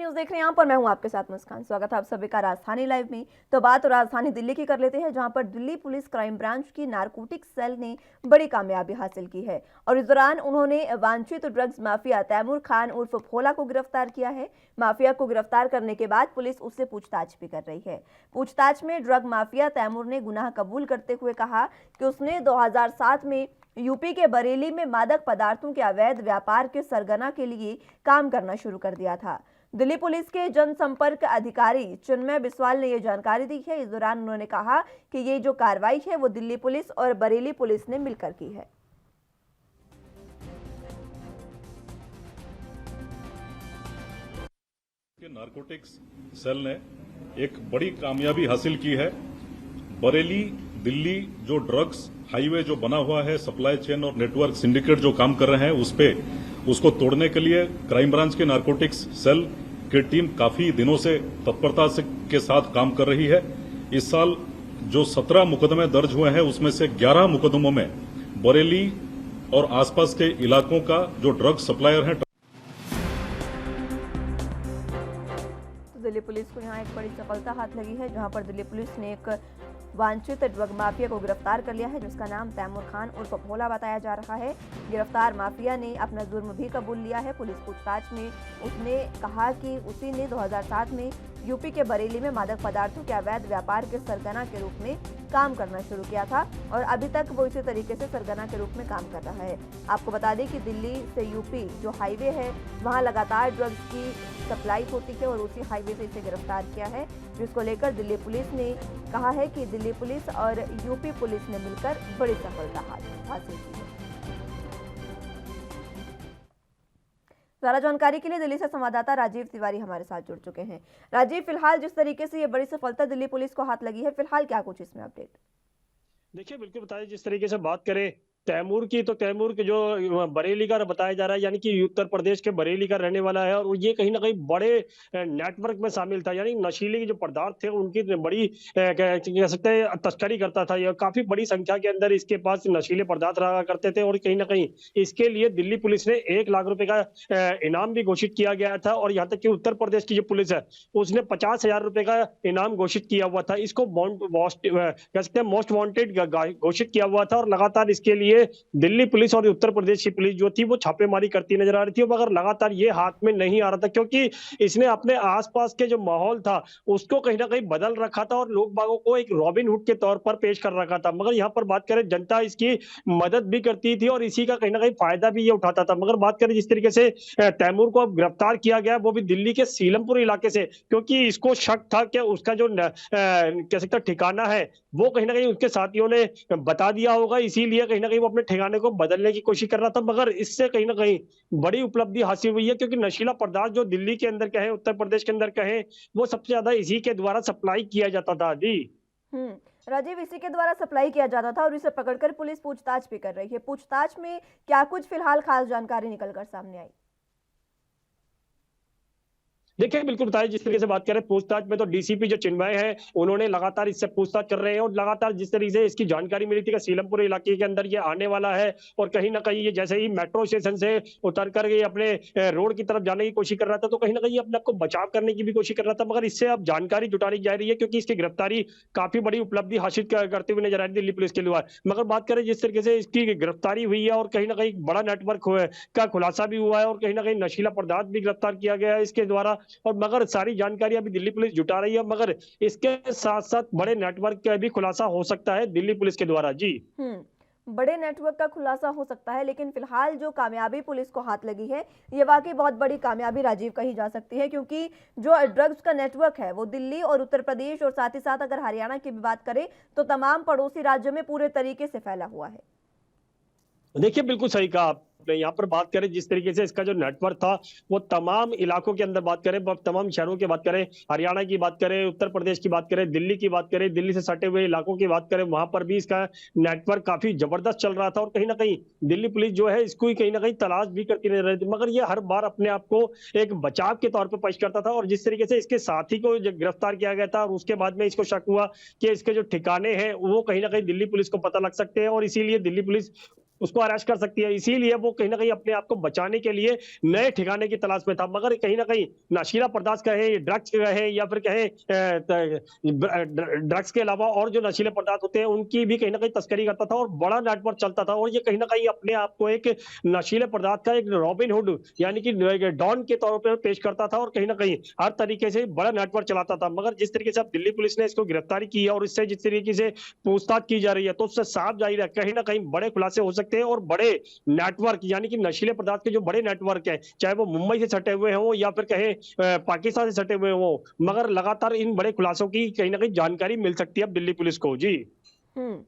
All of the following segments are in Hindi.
न्यूज देख रहे हैं यहाँ पर। मैं हूँ आपके साथ मुस्कान। स्वागत है आप सभी का राजधानी लाइव में। तो बात राजधानी दिल्ली की कर लेते हैं, जहाँ पर दिल्ली पुलिस क्राइम ब्रांच की नारकोटिक सेल ने बड़ी कामयाबी हासिल की है और इस दौरान उन्होंने वांछित ड्रग्स माफिया तैमूर खान उर्फ भोला को गिरफ्तार किया है। माफिया को गिरफ्तार करने के बाद पुलिस उससे पूछताछ भी कर रही है। पूछताछ में ड्रग माफिया तैमूर ने गुनाह कबूल करते हुए कहा कि उसने 2007 में यूपी के बरेली में मादक पदार्थों के अवैध व्यापार के सरगना के लिए काम करना शुरू कर दिया था। दिल्ली पुलिस के जनसंपर्क अधिकारी चिन्मय बिस्वाल ने यह जानकारी दी है। इस दौरान उन्होंने कहा कि ये जो कार्रवाई है वो दिल्ली पुलिस और बरेली पुलिस ने मिलकर की है। नारकोटिक्स सेल ने एक बड़ी कामयाबी हासिल की है। बरेली दिल्ली जो ड्रग्स हाईवे जो बना हुआ है, सप्लाई चेन और नेटवर्क सिंडिकेट जो काम कर रहे हैं उसको तोड़ने के लिए क्राइम ब्रांच के नारकोटिक्स सेल की टीम काफी दिनों से तत्परता के साथ काम कर रही है। इस साल जो 17 मुकदमे दर्ज हुए हैं उसमें से 11 मुकदमों में बरेली और आसपास के इलाकों का जो ड्रग सप्लायर है। दिल्ली पुलिस को यहाँ एक बड़ी सफलता हाथ लगी है, जहां पर दिल्ली पुलिस ने एक वांछित ड्रग माफिया को गिरफ्तार कर लिया है, जिसका नाम तैमूर खान उर्फ भोला बताया जा रहा है। गिरफ्तार माफिया ने अपना जुर्म भी कबूल लिया है। पुलिस पूछताछ में उसने कहा कि उसी ने 2007 में यूपी के बरेली में मादक पदार्थों के अवैध व्यापार के सरगना के रूप में काम करना शुरू किया था और अभी तक वो इसी तरीके से सरगना के रूप में काम कर रहा है। आपको बता दें कि दिल्ली से यूपी जो हाईवे है वहां लगातार ड्रग्स की सप्लाई होती है और उसी हाईवे से इसे गिरफ्तार किया है, जिसको लेकर दिल्ली पुलिस ने कहा है कि दिल्ली पुलिस और यूपी पुलिस ने मिलकर बड़ी सफलता हासिल की है। ज्यादा जानकारी के लिए दिल्ली से संवाददाता राजीव तिवारी हमारे साथ जुड़ चुके हैं। राजीव, फिलहाल जिस तरीके से ये बड़ी सफलता दिल्ली पुलिस को हाथ लगी है, फिलहाल क्या कुछ इसमें अपडेट? देखिए, बिल्कुल बताइए, जिस तरीके से बात करें तैमूर की, तो तैमूर के जो बरेली का बताया जा रहा है, यानी कि उत्तर प्रदेश के बरेली का रहने वाला है और ये कहीं ना कहीं बड़े नेटवर्क में शामिल था। यानी नशीले जो पदार्थ थे उनकी बड़ी कह सकते हैं तस्करी करता था। ये काफी बड़ी संख्या के अंदर इसके पास नशीले पदार्थ रहा करते थे और कहीं ना कहीं इसके लिए दिल्ली पुलिस ने 1 लाख रुपए का इनाम भी घोषित किया गया था। और यहाँ तक कि उत्तर प्रदेश की जो पुलिस है उसने 50,000 रुपए का इनाम घोषित किया हुआ था। इसको कह सकते हैं मोस्ट वांटेड घोषित किया हुआ था और लगातार इसके लिए दिल्ली पुलिस और उत्तर प्रदेश की पुलिस जो थी वो छापेमारी करती नजर आ रही थी, मगर लगातार ये हाथ में नहीं आ रहा था, क्योंकि इसने अपने आसपास के जो माहौल था उसको कहीं ना कहीं बदल रखा था और लोग बागों को एक रॉबिन हुड के तौर पर पेश कर रखा था। मगर यहाँ पर बात करें, जनता इसकी मदद भी करती थी और इसी का कहीं ना कहीं फायदा भी ये उठाता था। मगर बात करें जिस तरीके से तैमूर को अब गिरफ्तार किया गया, वो भी दिल्ली के सीलमपुर इलाके से, क्योंकि इसको शक था कि उसका जो कह सकते ठिकाना है वो कहीं ना कहीं उसके साथियों ने बता दिया होगा, इसीलिए कहीं ना कहीं वो अपने ठिकाने को बदलने की कोशिश कर रहा था। मगर इससे कहीं ना कहीं बड़ी उपलब्धि हासिल हुई है, क्योंकि नशीला पदार्थ जो दिल्ली के अंदर कहे, उत्तर प्रदेश के अंदर कहे, वो सबसे ज्यादा इसी के द्वारा सप्लाई किया जाता था। जी राजीव, इसी के द्वारा सप्लाई किया जाता था और इसे पकड़कर पुलिस पूछताछ भी कर रही है। पूछताछ में क्या कुछ फिलहाल खास जानकारी निकलकर सामने आई? देखिए, बिल्कुल बताइए, जिस तरीके से बात करें पूछताछ में, तो डीसीपी जो चिन्मय है उन्होंने लगातार इससे पूछताछ कर रहे हैं और लगातार जिस तरीके से इसकी जानकारी मिली थी कि सीलमपुर इलाके के अंदर ये आने वाला है और कहीं ना कहीं ये जैसे ही मेट्रो स्टेशन से उतर कर ये अपने रोड की तरफ जाने की कोशिश कर रहा था, तो कहीं ना कहीं अपने आपको बचाव करने की भी कोशिश कर रहा था। मगर इससे अब जानकारी जुटानी जा रही है, क्योंकि इसकी गिरफ्तारी काफी बड़ी उपलब्धि हासिल करते हुए नजर आ रही दिल्ली पुलिस के लिए। मगर बात करें जिस तरीके से इसकी गिरफ्तारी हुई है और कहीं ना कहीं बड़ा नेटवर्क का खुलासा भी हुआ है और कहीं ना कहीं नशीला पदार्थ भी गिरफ्तार किया गया है इसके द्वारा। और मगर सारी जानकारी अभी दिल्ली पुलिस जुटा रही है, मगर इसके साथ साथ बड़े नेटवर्क का भी खुलासा हो सकता है दिल्ली पुलिस के द्वारा। जी बड़े नेटवर्क का खुलासा हो सकता है, लेकिन फिलहाल जो कामयाबी पुलिस को हाथ लगी है ये वाकई बहुत बड़ी कामयाबी राजीव कही जा सकती है, क्योंकि जो ड्रग्स का नेटवर्क है वो दिल्ली और उत्तर प्रदेश और साथ ही साथ अगर हरियाणा की भी बात करें तो तमाम पड़ोसी राज्यों में पूरे तरीके से फैला हुआ है। देखिए, बिल्कुल सही कहा आपने। यहाँ पर बात करें जिस तरीके से इसका जो नेटवर्क था वो तमाम इलाकों के अंदर बात करें, तमाम शहरों की बात करें, हरियाणा की बात करें, उत्तर प्रदेश की बात करें, दिल्ली की बात करें, दिल्ली से सटे हुए इलाकों की बात करें, वहां पर भी इसका नेटवर्क काफी जबरदस्त चल रहा था और कहीं ना कहीं दिल्ली पुलिस जो है इसको ही कहीं ना कहीं तलाश भी करती रह रही थी। मगर ये हर बार अपने आप को एक बचाव के तौर पर पेश करता था और जिस तरीके से इसके साथी को गिरफ्तार किया गया था और उसके बाद में इसको शक हुआ कि इसके जो ठिकाने हैं वो कहीं ना कहीं दिल्ली पुलिस को पता लग सकते हैं और इसीलिए दिल्ली पुलिस उसको अरेस्ट कर सकती है। इसीलिए वो कहीं ना कहीं अपने आप को बचाने के लिए नए ठिकाने की तलाश में था, मगर कहीं ना कहीं नशीला पदार्थ कहे, ड्रग्स कहे या फिर कहे ड्रग्स के अलावा और जो नशीले पदार्थ होते हैं उनकी भी कहीं ना कहीं तस्करी करता था और बड़ा नेटवर्क चलता था। और ये कहीं ना कहीं अपने आप को एक नशीले पदार्थ का एक रॉबिन हुड यानी कि डॉन के तौर पर पेश करता था और कहीं ना कहीं हर तरीके से बड़ा नेटवर्क चलाता था। मगर जिस तरीके से अब दिल्ली पुलिस ने इसको गिरफ्तारी की है और इससे जिस तरीके से पूछताछ की जा रही है, तो उससे साफ जाहिर है कहीं ना कहीं बड़े खुलासे हो सकते हैं और बड़े नेटवर्क यानी कि नशीले पदार्थ के जो बड़े नेटवर्क है, चाहे वो मुंबई से सटे हुए हों या फिर कहे पाकिस्तान से सटे हुए हों, मगर लगातार इन बड़े खुलासों की कहीं ना कहीं जानकारी मिल सकती है अब दिल्ली पुलिस को। जी हम्म।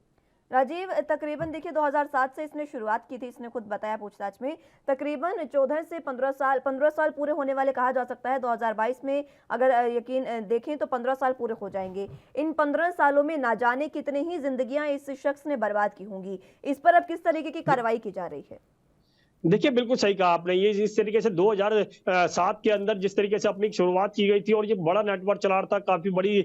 राजीव, तकरीबन देखिए 2007 से इसने शुरुआत की थी, इसने खुद बताया पूछताछ में। तकरीबन 14 से 15 साल पूरे होने वाले कहा जा सकता है। 2022 में अगर यकीन देखें तो 15 साल पूरे हो जाएंगे। इन 15 सालों में ना जाने कितने ही जिंदगियां इस शख्स ने बर्बाद की होंगी। इस पर अब किस तरीके की कार्रवाई की जा रही है? देखिए, बिल्कुल सही कहा आपने। ये जिस तरीके से 2007 के अंदर जिस तरीके से अपनी शुरुआत की गई थी और ये बड़ा नेटवर्क चला रहा था, काफ़ी बड़ी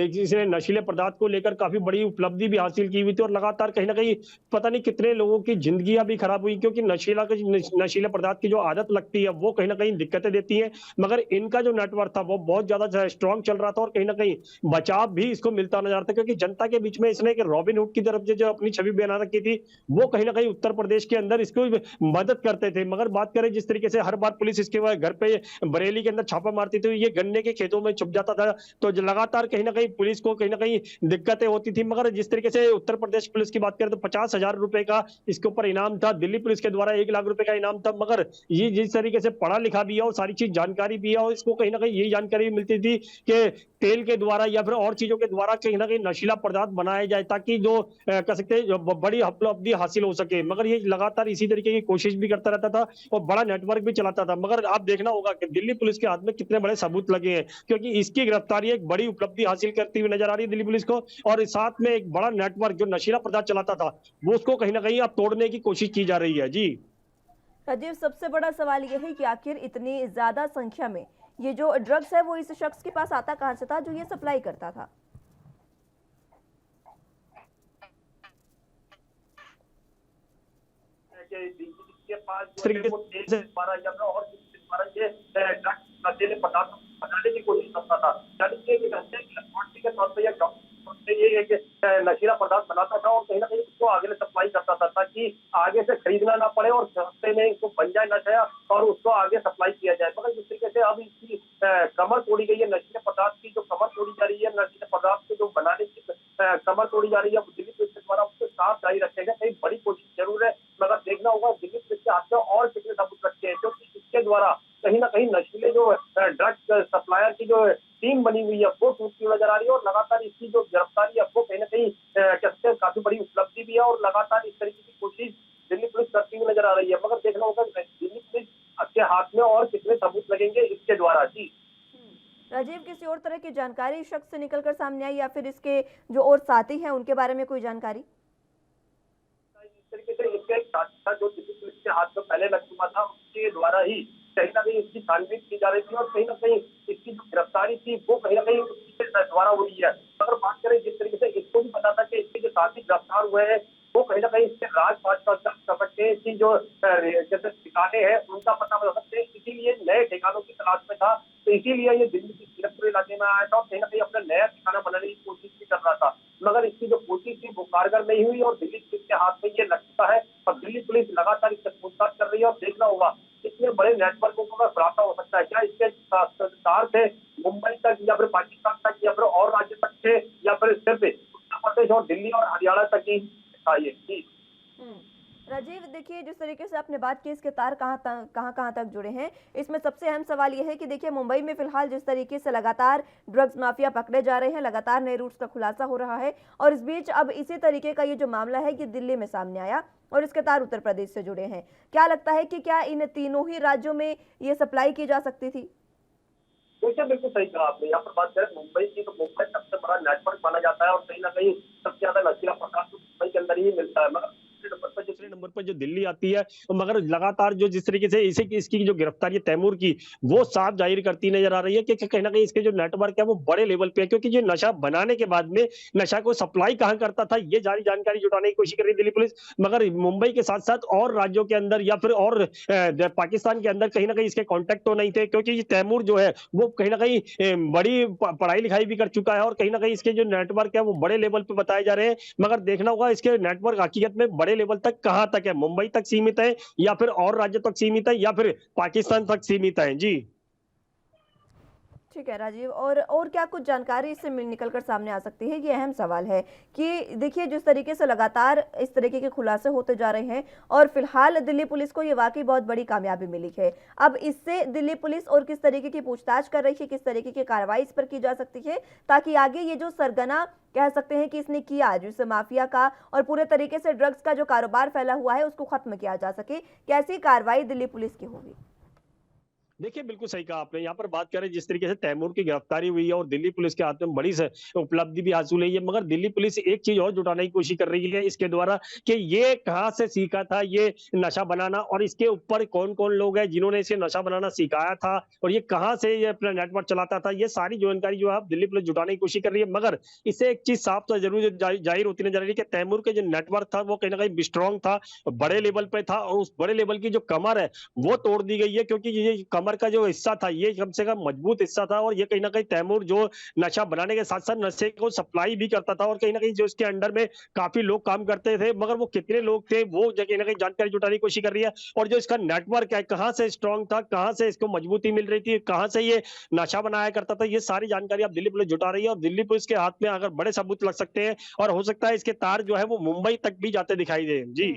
जिसने नशीले पदार्थ को लेकर काफ़ी बड़ी उपलब्धि भी हासिल की हुई थी और लगातार कहीं न कहीं पता नहीं कितने लोगों की ज़िंदगियाँ भी खराब हुई, क्योंकि नशीले पदार्थ की जो आदत लगती है, वो कहीं न कहीं दिक्कतें देती हैं। मगर इनका जो नेटवर्क था, वो बहुत ज़्यादा स्ट्रॉन्ग चल रहा था और कहीं न कहीं बचाव भी इसको मिलता नज़र आता है, क्योंकि जनता के बीच में इसने एक रॉबिन हुड की तरफ से जो अपनी छवि बना रखी थी, वो कहीं न कहीं उत्तर प्रदेश के अंदर इसको मदद करते थे। मगर बात करें जिस तरीके से हर बार पुलिस इसके घर पे बरेली के अंदर छापा मारती थी, ये गन्ने के खेतों में छुप जाता था, तो लगातार कहीं ना कहीं पुलिस को कहीं ना कहीं दिक्कतें होती थी। मगर जिस तरीके से उत्तर प्रदेश पुलिस की बात करें तो 50,000 रुपए का इसके ऊपर इनाम था, दिल्ली पुलिस के द्वारा 1 लाख रुपए का इनाम था। मगर ये जिस तरीके से पढ़ा लिखा भी है और सारी चीज जानकारी भी है, और इसको कहीं ना कहीं यही जानकारी भी मिलती थी कि तेल के द्वारा या फिर और चीजों के द्वारा कहीं ना कहीं नशीला पदार्थ बनाया जाए, ताकि जो कह सकते हैं बड़ी उपलब्धि हासिल हो सके। मगर ये लगातार इसी तरीके की कोशिश भी करता रहता था और बड़ा नेटवर्क भी चलाता था। मगर आप देखना होगा कि दिल्ली पुलिस के हाथ में कितने बड़े सबूत लगे हैं, क्योंकि इसकी गिरफ्तारी एक बड़ी उपलब्धि हासिल करती हुई नजर आ रही है दिल्ली पुलिस को। और साथ में एक बड़ा नेटवर्क जो नशीला पदार्थ चलाता था, वो उसको कहीं ना कहीं अब तोड़ने की कोशिश की जा रही है। जी राजीव, सबसे बड़ा सवाल यह है कि आखिर इतनी ज्यादा संख्या में ये जो ड्रग्स है वो इस शख्स के पास आता कहां से था जो ये सप्लाई करता था? के पास जो है वो तेल से द्वारा या फिर और किसी द्वारा ये ड्रग्स नशीले पदार्थ बनाने की कोशिश करता था। यानी कि एक घंटे की क्वांटिटी के तौर पर या ये एक नशीला पदार्थ बनाता था और कहीं ना कहीं उसको आगे सप्लाई करता था, ताकि आगे से खरीदना ना पड़े और सस्ते में इसको बन जाए नशा और उसको आगे सप्लाई किया जाए। मगर जिस तरीके से अब इसकी कमर तोड़ी गई है, नशीले पदार्थ की जो कमर तोड़ी जा रही है, नशीले पदार्थ को जो बनाने की कमर तोड़ी जा रही है, दिल्ली पुलिस के द्वारा उसको साफ जारी रखेगा। कहीं बड़ी कोशिश जरूर है, मगर देखना होगा दिल्ली पुलिस के हाथ में और कितने सबूत रखते हैं, क्योंकि इसके द्वारा कहीं ना कहीं नशीले जो ड्रग्स सप्लायर की जो टीम बनी हुई है वो टूटती नजर आ रही है। और लगातार इसकी जो गिरफ्तारी है वो कहीं ना कहीं कहते हैं काफी बड़ी उपलब्धि भी है और लगातार इस तरीके की कोशिश दिल्ली पुलिस करती हुई नजर आ रही है। मगर देखना होगा दिल्ली पुलिस के हाथ में और कितने सबूत लगेंगे इसके द्वारा। जी राजीव, किसी और तरह की जानकारी इस शख्स से निकलकर सामने आई या फिर इसके जो और साथी हैं उनके बारे में कोई जानकारी? इस तरीके से इसका एक साथी था जो दिल्ली पुलिस के हाथ में पहले लग चुका था, उसके द्वारा ही कहीं ना कहीं इसकी छानबीन की जा रही थी और कहीं ना कहीं इसकी जो गिरफ्तारी थी वो कहीं ना कहीं उसके द्वारा हुई है। अगर बात करें जिस तरीके से इसको भी पता था कि इसके जो साथी गिरफ्तार हुए हैं वो कहीं ना कहीं इसके राजपाट का की जो जैसे ठिकाने हैं उनका पता लगा सकते हैं, इसीलिए नए ठिकानों की तलाश में था। तो इसीलिए ये दिल्ली के सीरतपुर इलाके में आया था और कहीं ना कहीं अपना नया ठिकाना बनाने की कोशिश भी कर रहा था। मगर इसकी जो कोशिश थी वो कारगर नहीं हुई और दिल्ली पुलिस के हाथ में ये लग चुका है और दिल्ली पुलिस लगातार इससे पूछताछ कर रही है। और देखना होगा इतने बड़े नेटवर्कों का खुलासा हो सकता है क्या, इसके तार थे मुंबई तक या फिर पाकिस्तान तक या फिर और राज्य तक थे या फिर सिर्फ उत्तर प्रदेश और दिल्ली और हरियाणा तक ही था ये। राजीव, देखिए जिस तरीके से आपने बात की इसके तार कहाँ तक जुड़े हैं, इसमें सबसे अहम सवाल यह है कि देखिए मुंबई में फिलहाल जिस तरीके से लगातार ड्रग्स माफिया पकड़े जा रहे हैं, लगातार नए रूट्स का खुलासा हो रहा है और इस बीच अब इसी तरीके का ये जो मामला है ये दिल्ली में सामने आया और इसके तार उत्तर प्रदेश से जुड़े हैं। क्या लगता है कि क्या इन तीनों ही राज्यों में ये सप्लाई की जा सकती थी? देखिए, बिल्कुल सही कहा आपने। यहाँ पर बात करें मुंबई की तो मुंबई सबसे बड़ा नेटवर्क माना जाता है और कहीं ना कहीं सबसे ज्यादा नशीला पदार्थ मुंबई के अंदर ही मिलता है। मगर दूसरे नंबर पर जो दिल्ली आती है, मगर लगातार जो जिस तरीके से इसकी जो गिरफ्तारी है तैमूर की, वो साफ जाहिर करती नजर आ रही है कि कहीं ना कहीं इसके जो नेटवर्क है वो बड़े लेवल पे है, क्योंकि ये नशा बनाने के बाद में नशा को सप्लाई कहाँ करता था ये सारी जानकारी जुटाने की कोशिश कर रही है दिल्ली पुलिस। मगर मुंबई के साथ साथ और राज्यों के अंदर या फिर और पाकिस्तान के अंदर कहीं ना कहीं इसके कॉन्टेक्ट तो नहीं थे, क्योंकि ये तैमूर जो है वो कहीं ना कहीं बड़ी पढ़ाई लिखाई भी कर चुका है और कहीं ना कहीं इसके जो नेटवर्क है वो बड़े लेवल पे बताए जा रहे हैं। मगर देखना होगा इसके नेटवर्क हकीकत में बड़े लेवल तक कहां तक है, मुंबई तक सीमित है या फिर और राज्य तक सीमित है या फिर पाकिस्तान तक सीमित है। जी ठीक है राजीव, और क्या कुछ जानकारी इससे निकल कर सामने आ सकती है? ये अहम सवाल है कि देखिए जिस तरीके से लगातार इस तरीके के खुलासे होते जा रहे हैं और फिलहाल दिल्ली पुलिस को ये वाकई बहुत बड़ी कामयाबी मिली है। अब इससे दिल्ली पुलिस और किस तरीके की पूछताछ कर रही है, किस तरीके की कार्रवाई इस पर की जा सकती है, ताकि आगे ये जो सरगना कह सकते हैं कि इसने किया जिस माफिया का और पूरे तरीके से ड्रग्स का जो कारोबार फैला हुआ है उसको खत्म किया जा सके, कैसी कार्रवाई दिल्ली पुलिस की होगी? देखिए बिल्कुल सही कहा आपने। यहाँ पर बात करें जिस तरीके से तैमूर की गिरफ्तारी हुई है और दिल्ली पुलिस के हाथ में बड़ी से उपलब्धि भी हासिल हुई है, मगर दिल्ली पुलिस एक चीज और जुटाने की कोशिश कर रही है इसके द्वारा कि ये कहाँ से सीखा था ये नशा बनाना और इसके ऊपर कौन कौन लोग हैं जिन्होंने इसे नशा बनाना सिखाया था और ये कहाँ से ये अपना नेटवर्क चलाता था। ये सारी जानकारी जो है दिल्ली पुलिस जुटाने की कोशिश कर रही है, मगर इससे एक चीज साफ तो जरूर जाहिर होती नजर आ रही है कि तैमूर के जो नेटवर्क था वो कहीं ना कहीं स्ट्रॉन्ग था, बड़े लेवल पे था और उस बड़े लेवल की जो कमर है वो तोड़ दी गई है, क्योंकि ये कमर का जो हिस्सा था ये कम से कम मजबूत हिस्सा था और ये कहीं ना कहीं तैमूर जो नशा बनाने के साथ साथ नशे को सप्लाई भी करता था और कहीं ना कहीं जो इसके अंडर में काफी लोग काम करते थे, मगर वो कितने लोग थे वो कहीं ना कहीं जानकारी जुटाने की कोशिश कर रही है। और जो इसका नेटवर्क है कहाँ से स्ट्रॉन्ग था, कहाँ से इसको मजबूती मिल रही थी, कहाँ से ये नशा बनाया करता था, ये सारी जानकारी अब दिल्ली पुलिस जुटा रही है और दिल्ली पुलिस के हाथ में अगर बड़े सबूत लग सकते हैं और हो सकता है इसके तार जो है वो मुंबई तक भी जाते दिखाई दे। जी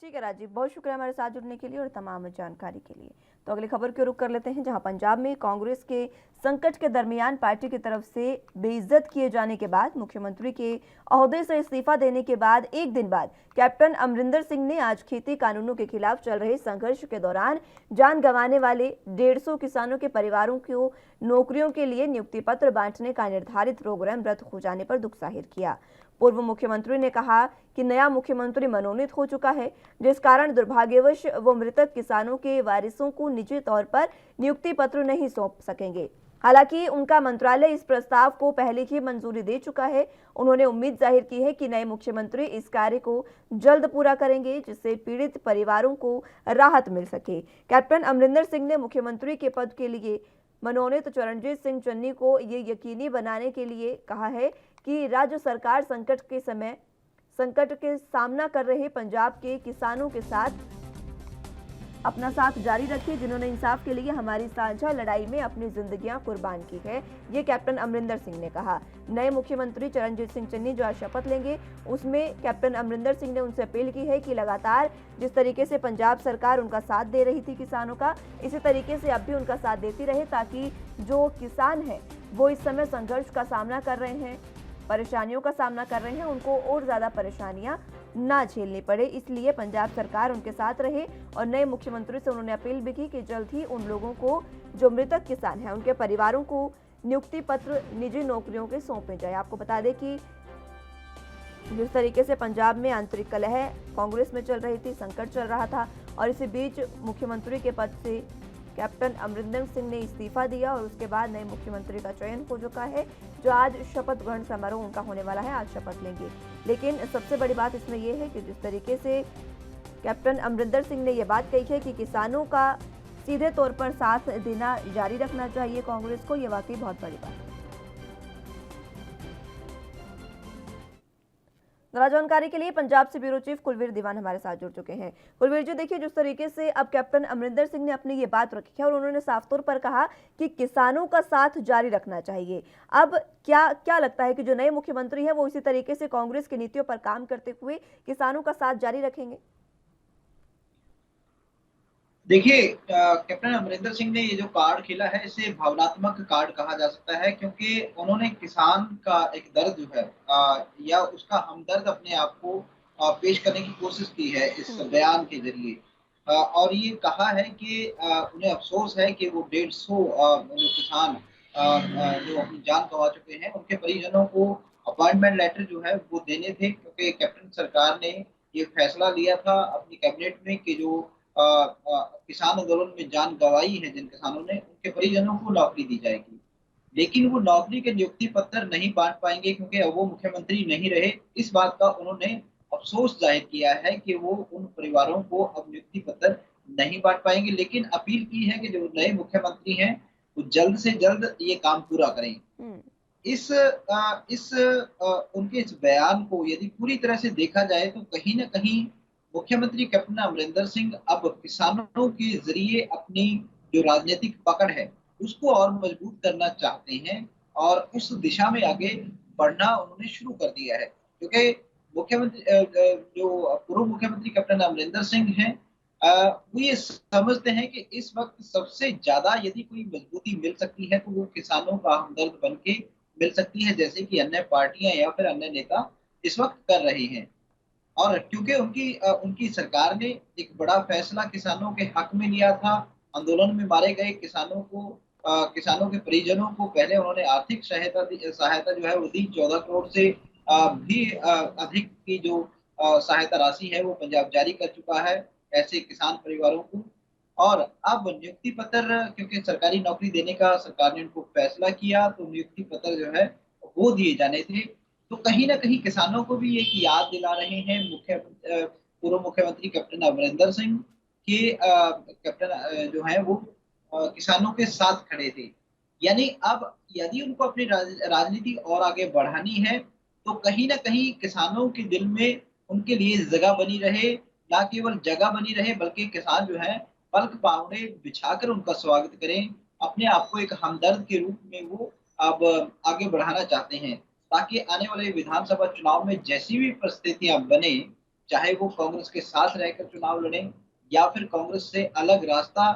ठीक है राजीव, बहुत शुक्रिया हमारे साथ जुड़ने के लिए और तमाम जानकारी के लिए। तो अगली खबर की रुख कर लेते हैं, जहां पंजाब में कांग्रेस के संकट के दरमियान पार्टी की तरफ से बेइज्जत किए जाने के बाद मुख्यमंत्री के ओहदे से इस्तीफा देने के बाद एक दिन बाद कैप्टन अमरिंदर सिंह ने आज खेती कानूनों के खिलाफ चल रहे संघर्ष के दौरान जान गंवाने वाले 150 किसानों के परिवारों को नौकरियों के लिए नियुक्ति पत्र बांटने का निर्धारित प्रोग्राम रद्द हो जाने पर दुख जाहिर किया। पूर्व मुख्यमंत्री ने कहा कि नया मुख्यमंत्री मनोनीत हो चुका है, जिस कारण दुर्भाग्यवश वो मृतक किसानों के वारिसों को निजी तौर पर नियुक्ति पत्र नहीं सौंप सकेंगे। हालांकि उनका मंत्रालय इस प्रस्ताव को पहले ही मंजूरी दे चुका है। उन्होंने उम्मीद जाहिर की है कि नए मुख्यमंत्री इस कार्य को जल्द पूरा करेंगे, जिससे पीड़ित परिवारों को राहत मिल सके। कैप्टन अमरिंदर सिंह ने मुख्यमंत्री के पद के लिए मनोनीत चरणजीत सिंह चन्नी को ये यकीनी बनाने के लिए कहा है कि राज्य सरकार संकट के सामना कर रहे पंजाब के किसानों के साथ अपना साथ जारी रखे, जिन्होंने इंसाफ के लिए हमारी साझा लड़ाई में अपनी जिंदगियां कुर्बान की है, ये कैप्टन अमरिंदर सिंह ने कहा। नए मुख्यमंत्री चरणजीत सिंह चन्नी जो आज शपथ लेंगे उसमें कैप्टन अमरिंदर सिंह ने उनसे अपील की है कि लगातार जिस तरीके से पंजाब सरकार उनका साथ दे रही थी किसानों का, इसी तरीके से अब भी उनका साथ देती रहे, ताकि जो किसान है वो इस समय संघर्ष का सामना कर रहे हैं, परेशानियों का सामना कर रहे हैं, उनको और ज़्यादा परेशानियां ना झेलनी पड़े, इसलिए पंजाब सरकार उनके साथ रहे। और नए मुख्यमंत्री से उन्होंने अपील भी की कि जल्द ही उन लोगों को जो मृतक किसान हैं उनके परिवारों को नियुक्ति पत्र निजी नौकरियों के सौंपे जाए। आपको बता दें कि जिस तरीके से पंजाब में आंतरिक कलह कांग्रेस में चल रही थी, संकट चल रहा था और इसी बीच मुख्यमंत्री के पद से कैप्टन अमरिंदर सिंह ने इस्तीफा दिया और उसके बाद नए मुख्यमंत्री का चयन हो चुका है, जो आज शपथ ग्रहण समारोह उनका होने वाला है, आज शपथ लेंगे। लेकिन सबसे बड़ी बात इसमें यह है कि जिस तरीके से कैप्टन अमरिंदर सिंह ने यह बात कही है कि किसानों का सीधे तौर पर साथ देना जारी रखना चाहिए कांग्रेस को, यह वाकई बहुत बड़ी बात है। ज़रा जानकारी के लिए पंजाब से ब्यूरो चीफ कुलवीर दीवान हमारे साथ जुड़ चुके हैं। कुलवीर जी, देखिए जिस तरीके से अब कैप्टन अमरिंदर सिंह ने अपनी ये बात रखी है और उन्होंने साफ तौर पर कहा कि किसानों का साथ जारी रखना चाहिए। अब क्या लगता है कि जो नए मुख्यमंत्री हैं वो इसी तरीके से कांग्रेस की नीतियों पर काम करते हुए किसानों का साथ जारी रखेंगे? देखिए, कैप्टन अमरिंदर सिंह ने ये जो कार्ड खेला है इसे भावनात्मक कार्ड कहा जा सकता है, क्योंकि उन्होंने किसान का एक दर्द जो है या उसका हमदर्द अपने आप को पेश करने की कोशिश की है इस बयान के जरिए। और ये कहा है कि उन्हें अफसोस है कि वो 150 जो किसान जो अपनी जान गंवा चुके हैं उनके परिजनों को अपॉइंटमेंट लेटर जो है वो देने थे, क्योंकि कैप्टन सरकार ने ये फैसला लिया था अपनी कैबिनेट में कि जो किसान आंदोलन में जान गंवाई है जिन किसानों ने, उनके परिजनों को नौकरी दी जाएगी। लेकिन वो नौकरी के नियुक्ति पत्र नहीं बांट पाएंगे क्योंकि अब वो मुख्यमंत्री नहीं रहे। इस बात का उन्होंने अफसोस जाहिर किया है कि वो उन परिवारों को अब नियुक्ति पत्र नहीं बांट पाएंगे, लेकिन अपील की है कि जो नए मुख्यमंत्री हैं वो जल्द से जल्द ये काम पूरा करें। उनके इस बयान को यदि पूरी तरह से देखा जाए तो कहीं ना कहीं मुख्यमंत्री कैप्टन अमरिंदर सिंह अब किसानों के जरिए अपनी जो राजनीतिक पकड़ है उसको और मजबूत करना चाहते हैं और उस दिशा में आगे बढ़ना उन्होंने शुरू कर दिया है। क्योंकि मुख्यमंत्री जो पूर्व मुख्यमंत्री कैप्टन अमरिंदर सिंह हैं, वो ये समझते हैं कि इस वक्त सबसे ज्यादा यदि कोई मजबूती मिल सकती है तो वो किसानों का हमदर्द बन के मिल सकती है, जैसे कि अन्य पार्टियां या फिर अन्य नेता इस वक्त कर रहे हैं। और क्योंकि उनकी सरकार ने एक बड़ा फैसला किसानों के हक में लिया था, आंदोलन में मारे गए किसानों के परिजनों को पहले उन्होंने आर्थिक सहायता जो है वो दी। 14 करोड़ से भी अधिक की जो सहायता राशि है वो पंजाब जारी कर चुका है ऐसे किसान परिवारों को। और अब नियुक्ति पत्र, क्योंकि सरकारी नौकरी देने का सरकार ने उनको फैसला किया, तो नियुक्ति पत्र जो है वो दिए जाने थे। तो कहीं ना कहीं किसानों को भी एक याद दिला रहे हैं पूर्व मुख्यमंत्री कैप्टन अमरिंदर सिंह के कैप्टन जो है वो किसानों के साथ खड़े थे। यानी अब यदि उनको अपनी राजनीति और आगे बढ़ानी है तो कहीं ना कहीं किसानों के दिल में उनके लिए जगह बनी रहे, ना केवल जगह बनी रहे बल्कि किसान जो है पलक पावड़े बिछाकर उनका स्वागत करें। अपने आप को एक हमदर्द के रूप में वो अब आगे बढ़ाना चाहते हैं, ताकि आने वाले विधानसभा चुनाव में जैसी भी परिस्थितियां बने, चाहे वो कांग्रेस के साथ रहकर चुनाव लड़ें या फिर कांग्रेस से अलग रास्ता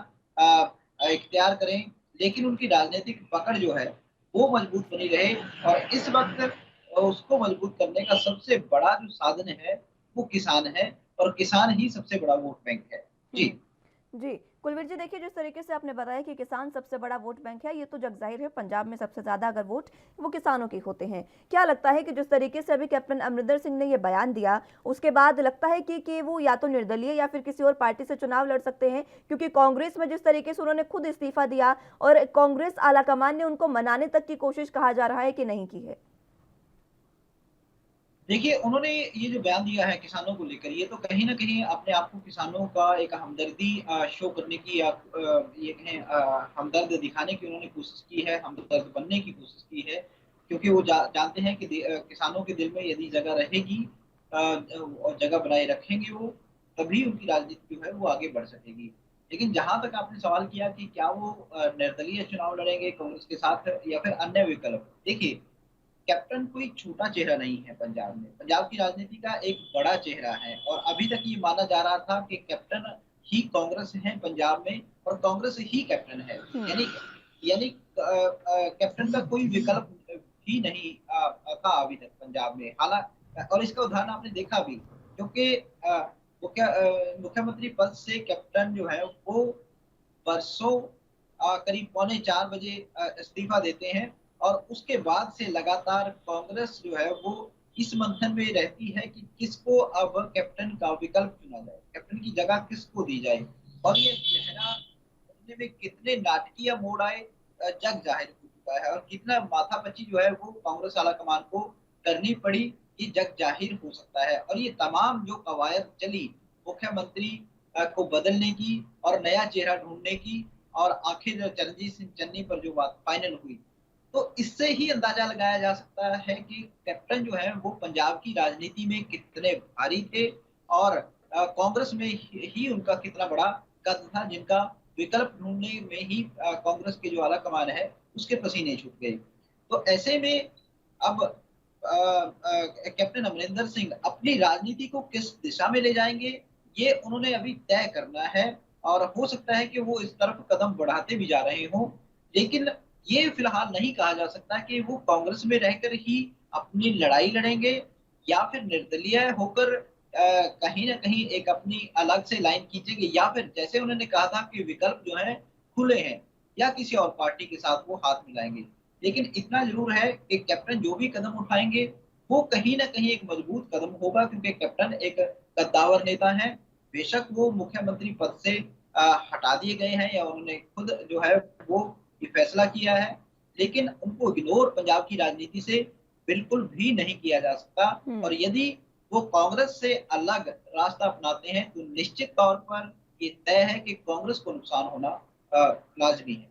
इख्तियार करें, लेकिन उनकी राजनीतिक पकड़ जो है वो मजबूत बनी रहे। और इस वक्त उसको मजबूत करने का सबसे बड़ा जो साधन है वो किसान है, और किसान ही सबसे बड़ा वोट बैंक है। जी जी कुलवीर जी, देखिए जिस तरीके से आपने बताया कि किसान सबसे बड़ा वोट बैंक है, ये तो जग जाहिर है। पंजाब में सबसे ज्यादा अगर वोट वो किसानों के होते हैं। क्या लगता है कि जिस तरीके से अभी कैप्टन अमरिंदर सिंह ने ये बयान दिया, उसके बाद लगता है कि वो या तो निर्दलीय या फिर किसी और पार्टी से चुनाव लड़ सकते हैं? क्योंकि कांग्रेस में जिस तरीके से उन्होंने खुद इस्तीफा दिया और कांग्रेस आलाकमान ने उनको मनाने तक की कोशिश कहा जा रहा है कि नहीं की है। देखिए, उन्होंने ये जो बयान दिया है किसानों को लेकर, ये तो कहीं न कहीं अपने आप को किसानों का एक हमदर्दी शो करने की या ये कहें हमदर्द दिखाने की उन्होंने कोशिश की है, हमदर्द बनने की कोशिश की है। क्योंकि वो जानते हैं कि किसानों के दिल में यदि जगह रहेगी और जगह बनाए रखेंगे वो, तभी उनकी राजनीति जो है वो आगे बढ़ सकेगी। लेकिन जहाँ तक आपने सवाल किया कि क्या वो निर्दलीय चुनाव लड़ेंगे कांग्रेस के साथ या फिर अन्य विकल्प, देखिए कैप्टन कोई छोटा चेहरा नहीं है पंजाब में। पंजाब की राजनीति का एक बड़ा चेहरा है और अभी तक ये माना जा रहा था कि कैप्टन ही कांग्रेस है पंजाब में और कांग्रेस ही कैप्टन है। यानी कैप्टन का कोई विकल्प ही नहीं था अभी तक पंजाब में। हालांकि और इसका उदाहरण आपने देखा भी, क्योंकि मुख्यमंत्री पद से कैप्टन जो है वो बरसों करीब 3:45 बजे इस्तीफा देते हैं और उसके बाद से लगातार कांग्रेस जो है वो इस मंथन में रहती है कि किसको अब कैप्टन का विकल्प चुना जाए, कैप्टन की जगह किसको दी जाए। और ये चेहरा बनने में कितने नाटकीय मोड़ आए जग जाहिर हो चुका है, और कितना माथापच्ची जो है वो कांग्रेस आलाकमान को करनी पड़ी, ये जग जाहिर हो सकता है। और ये तमाम जो कवायद चली मुख्यमंत्री को बदलने की और नया चेहरा ढूंढने की, और आखिर चरणजीत सिंह चन्नी पर जो बात फाइनल हुई, तो इससे ही अंदाजा लगाया जा सकता है कि कैप्टन जो है वो पंजाब की राजनीति में कितने भारी थे और कांग्रेस में ही उनका कितना बड़ा कद था, जिनका विकल्प ढूंढने में ही कांग्रेस के जो आलाकमान है उसके पसीने छूट गए। तो ऐसे में अब कैप्टन अमरिंदर सिंह अपनी राजनीति को किस दिशा में ले जाएंगे, ये उन्होंने अभी तय करना है। और हो सकता है कि वो इस तरफ कदम बढ़ाते भी जा रहे हों, लेकिन ये फिलहाल नहीं कहा जा सकता कि वो कांग्रेस में रहकर ही अपनी लड़ाई लड़ेंगे या फिर निर्दलीय होकर कहीं ना कहीं एक अपनी अलग से लाइन खींचेंगे, या फिर जैसे उन्होंने कहा था कि विकल्प जो है खुले हैं या किसी और पार्टी के साथ वो हाथ मिलाएंगे। लेकिन इतना जरूर है कि कैप्टन जो भी कदम उठाएंगे वो कहीं ना कहीं एक मजबूत कदम होगा, क्योंकि कैप्टन एक कद्दावर नेता हैं। बेशक वो मुख्यमंत्री पद से हटा दिए गए हैं या उन्होंने खुद जो है वो ये फैसला किया है, लेकिन उनको इग्नोर पंजाब की राजनीति से बिल्कुल भी नहीं किया जा सकता। और यदि वो कांग्रेस से अलग रास्ता अपनाते हैं तो निश्चित तौर पर ये तय है कि कांग्रेस को नुकसान होना लाजमी है।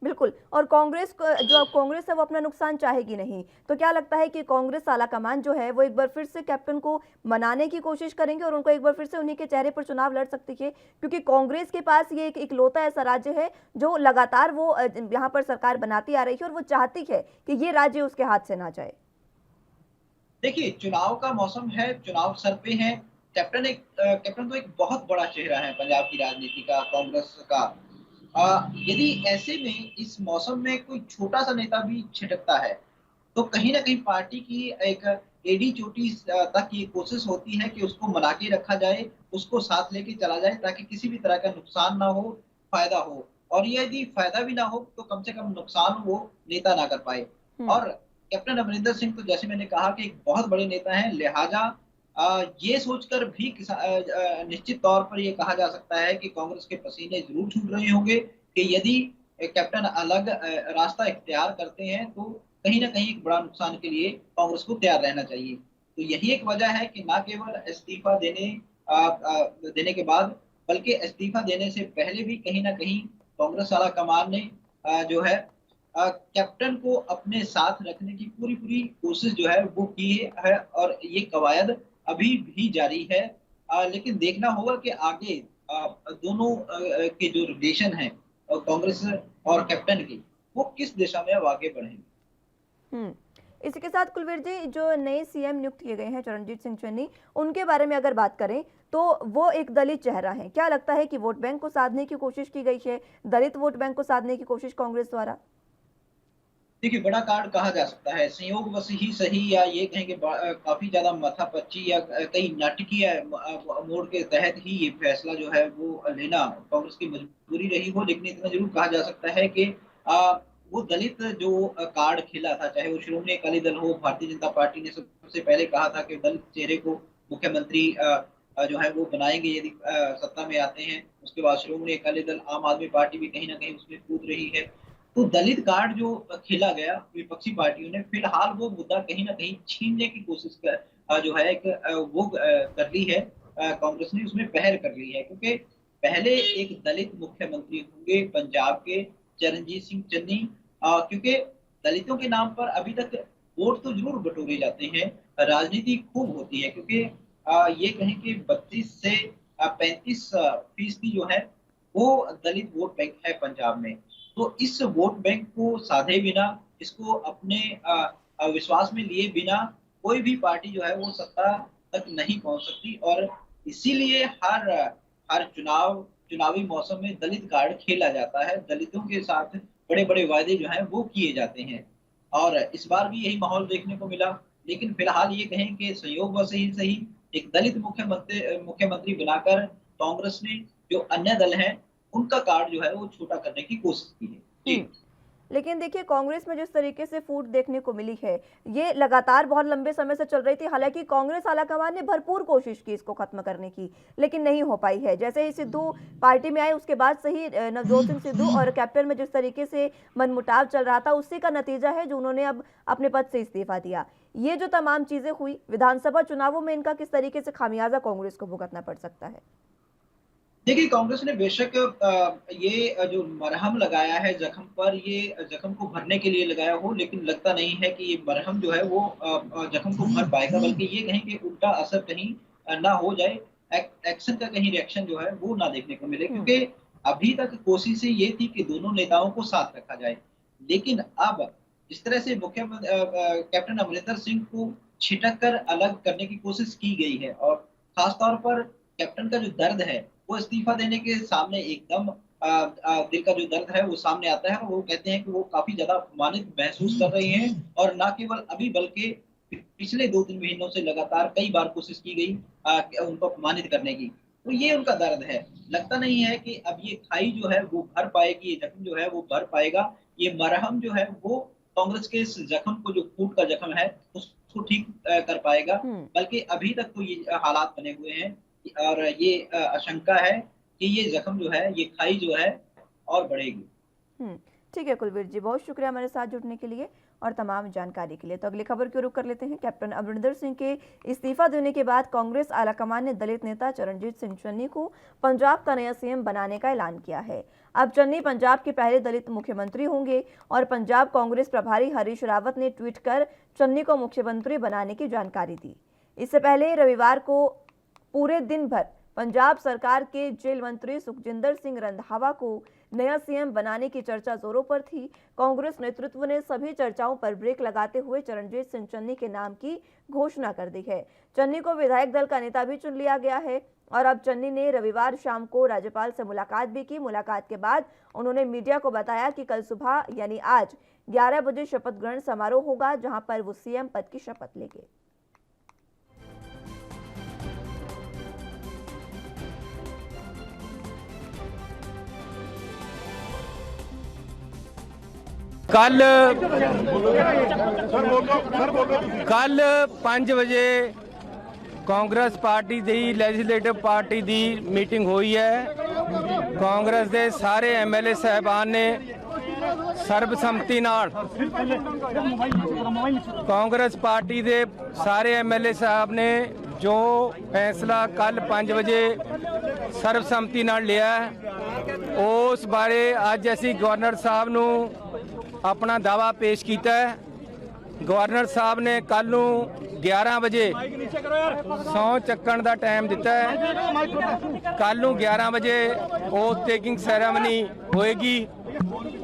बिल्कुल। और कांग्रेस को, जो कांग्रेस है वो अपना नुकसान चाहेगी नहीं, तो क्या लगता है कि कांग्रेस आलाकमान जो है वो एक बार फिर से कैप्टन को मनाने की कोशिश करेंगे और उनको एक बार फिर से उन्हीं के चेहरे पर चुनाव लड़ सकती है? क्योंकि कांग्रेस के पास ये एक इकलौता ऐसा राज्य है जो लगातार वो यहाँ पर सरकार बनाती आ रही है और वो चाहती है कि ये राज्य उसके हाथ से ना जाए। देखिए, चुनाव का मौसम है, चुनाव सर पे है। कैप्टन तो एक बहुत बड़ा चेहरा है पंजाब की राजनीति का, कांग्रेस का। यदि ऐसे में इस मौसम में कोई छोटा सा नेता भी छिटकता है तो कहीं ना कहीं पार्टी की एक एडी चोटी तक ये कोशिश होती है कि उसको मना के रखा जाए, उसको साथ लेके चला जाए ताकि किसी भी तरह का नुकसान ना हो, फायदा हो। और यदि फायदा भी ना हो तो कम से कम नुकसान वो नेता ना कर पाए। और कैप्टन अमरिंदर सिंह तो जैसे मैंने कहा कि एक बहुत बड़े नेता हैं, लिहाजा ये सोचकर भी निश्चित तौर पर ये कहा जा सकता है कि कांग्रेस के पसीने जरूर छूट रहे होंगे कि यदि कैप्टन अलग रास्ता इख्तियार करते हैं तो कहीं ना कहीं एक बड़ा नुकसान के लिए कांग्रेस को तैयार रहना चाहिए। तो यही एक वजह है कि न केवल इस्तीफा देने के बाद बल्कि इस्तीफा देने से पहले भी कहीं ना कहीं कांग्रेस आला कमान ने जो है कैप्टन को अपने साथ रखने की पूरी कोशिश जो है वो की है और ये कवायद अभी भी जारी है। लेकिन देखना होगा कि आगे दोनों के जो रिलेशन है कांग्रेस और कैप्टन की, वो किस दिशा में अब आगे बढ़ेंगे। इसी के साथ कुलवीर जी, जो नए सीएम नियुक्त किए गए हैं चरणजीत सिंह चन्नी, उनके बारे में अगर बात करें तो वो एक दलित चेहरा है। क्या लगता है कि वोट बैंक को साधने की कोशिश की गई है, दलित वोट बैंक को साधने की कोशिश कांग्रेस द्वारा? देखिए, बड़ा कार्ड कहा जा सकता है, संयोगवश ही सही या ये कहें कि काफी ज्यादा माथापच्ची या कई नाटकीय मोड़ के तहत ही ये फैसला जो है वो लेना कांग्रेस की मजबूरी रही हो। लेकिन इतना जरूर कहा जा सकता है कि वो दलित जो कार्ड खेला था, चाहे वो श्रोमणी अकाली दल हो, भारतीय जनता पार्टी ने सबसे पहले कहा था कि दलित चेहरे को मुख्यमंत्री जो है वो बनाएंगे यदि सत्ता में आते हैं। उसके बाद श्रोमणी अकाली दल, आम आदमी पार्टी भी कहीं ना कहीं उसमें कूद रही है। तो दलित कार्ड जो खेला गया विपक्षी पार्टियों ने, फिलहाल वो मुद्दा कहीं ना कहीं छीनने की कोशिश जो है वो कर ली है कांग्रेस ने, उसमें पहल कर ली है। क्योंकि पहले एक दलित मुख्यमंत्री होंगे पंजाब के, चरणजीत सिंह चन्नी, क्योंकि दलितों के नाम पर अभी तक वोट तो जरूर बटोरे जाते हैं, राजनीति खूब होती है। क्योंकि ये कहें कि 32 से 35% जो है वो दलित वोट बैंक है पंजाब में। तो इस वोट बैंक को साधे बिना, इसको अपने विश्वास में लिए बिना कोई भी पार्टी जो है वो सत्ता तक नहीं पहुंच सकती। और इसीलिए हर चुनावी मौसम में दलित कार्ड खेला जाता है, दलितों के साथ बड़े बड़े वायदे जो हैं वो किए जाते हैं। और इस बार भी यही माहौल देखने को मिला। लेकिन फिलहाल ये कहें कि संयोगवश ही सही एक दलित मुख्यमंत्री बनाकर कांग्रेस ने जो अन्य दल हैं उनका कार्ड जो है वो छोटा करने की कोशिश की है। जी। लेकिन देखिए, कांग्रेस में जिस तरीके से फूट देखने को मिली है, ये लगातार बहुत लंबे समय से चल रही थी। हालांकि कांग्रेस आलाकमान ने भरपूर कोशिश की इसको खत्म करने की, लेकिन नहीं हो पाई है। जैसे ही सिद्धू पार्टी में आए उसके बाद से ही नवजोत सिंह सिद्धू और कैप्टन में जिस तरीके से मनमुटाव चल रहा था, उसी का नतीजा है जो उन्होंने अब अपने पद से इस्तीफा दिया। ये जो तमाम चीजें हुई, विधानसभा चुनावों में इनका किस तरीके से खामियाजा कांग्रेस को भुगतना पड़ सकता है? देखिए, कांग्रेस ने बेशक ये जो मरहम लगाया है जख्म पर, ये जख्म को भरने के लिए लगाया हो, लेकिन लगता नहीं है कि ये मरहम जो है वो जख्म को भर पाएगा, बल्कि ये कहें कि उल्टा असर कहीं ना हो जाए, एक्शन का कहीं रिएक्शन जो है वो ना देखने को मिले। क्योंकि अभी तक कोशिश ये थी कि दोनों नेताओं को साथ रखा जाए, लेकिन अब जिस तरह से कैप्टन अमरिंदर सिंह को छिटक कर अलग करने की कोशिश की गई है, और खासतौर पर कैप्टन का जो दर्द है वो इस्तीफा देने के सामने एकदम दिल का जो दर्द है वो सामने आता है। और वो कहते हैं कि वो काफी ज्यादा अपमानित महसूस कर रहे हैं, और ना केवल अभी बल्कि पिछले 2-3 महीनों से लगातार कई बार कोशिश की गई उनको अपमानित करने की। तो ये उनका दर्द है। लगता नहीं है कि अब ये खाई जो है वो भर पाएगी, ये जख्म जो है वो भर पाएगा। ये मरहम जो है वो कांग्रेस के इस जख्म को, जो फूट का जख्म है, उसको ठीक कर पाएगा। बल्कि अभी तक तो ये हालात बने हुए हैं और ये आशंका है कि ये जख्म जो है, ये खाई जो है और बढ़ेगी। ठीक है कुलवीर जी, बहुत शुक्रिया हमारे साथ जुड़ने के लिए और तमाम जानकारी के लिए। तो अगली खबर की रुख कर लेते हैं। कैप्टन अमरिंदर सिंह के इस्तीफा देने के बाद कांग्रेस आलाकमान ने दलित नेता चरणजीत सिंह चन्नी को पंजाब का नया सीएम बनाने का ऐलान किया है। अब चन्नी पंजाब के पहले दलित मुख्यमंत्री होंगे और पंजाब कांग्रेस प्रभारी हरीश रावत ने ट्वीट कर चन्नी को मुख्यमंत्री बनाने की जानकारी दी। इससे पहले रविवार को पूरे दिन भर पंजाब सरकार के जेल मंत्री सुखजिंदर सिंह रंधावा को नया सीएम बनाने की चर्चा जोरों पर थी। कांग्रेस नेतृत्व ने सभी चर्चाओं पर ब्रेक लगाते हुए चरणजीत सिंह चन्नी के नाम की घोषणा कर दी है। चन्नी को विधायक दल का नेता भी चुन लिया गया है और अब चन्नी ने रविवार शाम को राज्यपाल से मुलाकात भी की। मुलाकात के बाद उन्होंने मीडिया को बताया कि कल सुबह यानी आज 11 बजे शपथ ग्रहण समारोह होगा, जहां पर वो सीएम पद की शपथ लेंगे। कल 5 बजे कांग्रेस पार्टी दी लैजिस्लेटिव पार्टी दी मीटिंग हुई है। कांग्रेस दे सारे एमएलए साहबान ने सर्बसम्मति नाल कांग्रेस पार्टी दे सारे एमएलए साहब ने जो फैसला कल 5 बजे सर्बसम्मति नाल लिया उस बारे अज असी गवर्नर साहब नू अपना दावा पेश किया है। गवर्नर साहब ने कल नू 11 बजे सौ चक्कण का टाइम दिता है। कल नू 11 बजे ओथ टेकिंग सैरेमनी होएगी।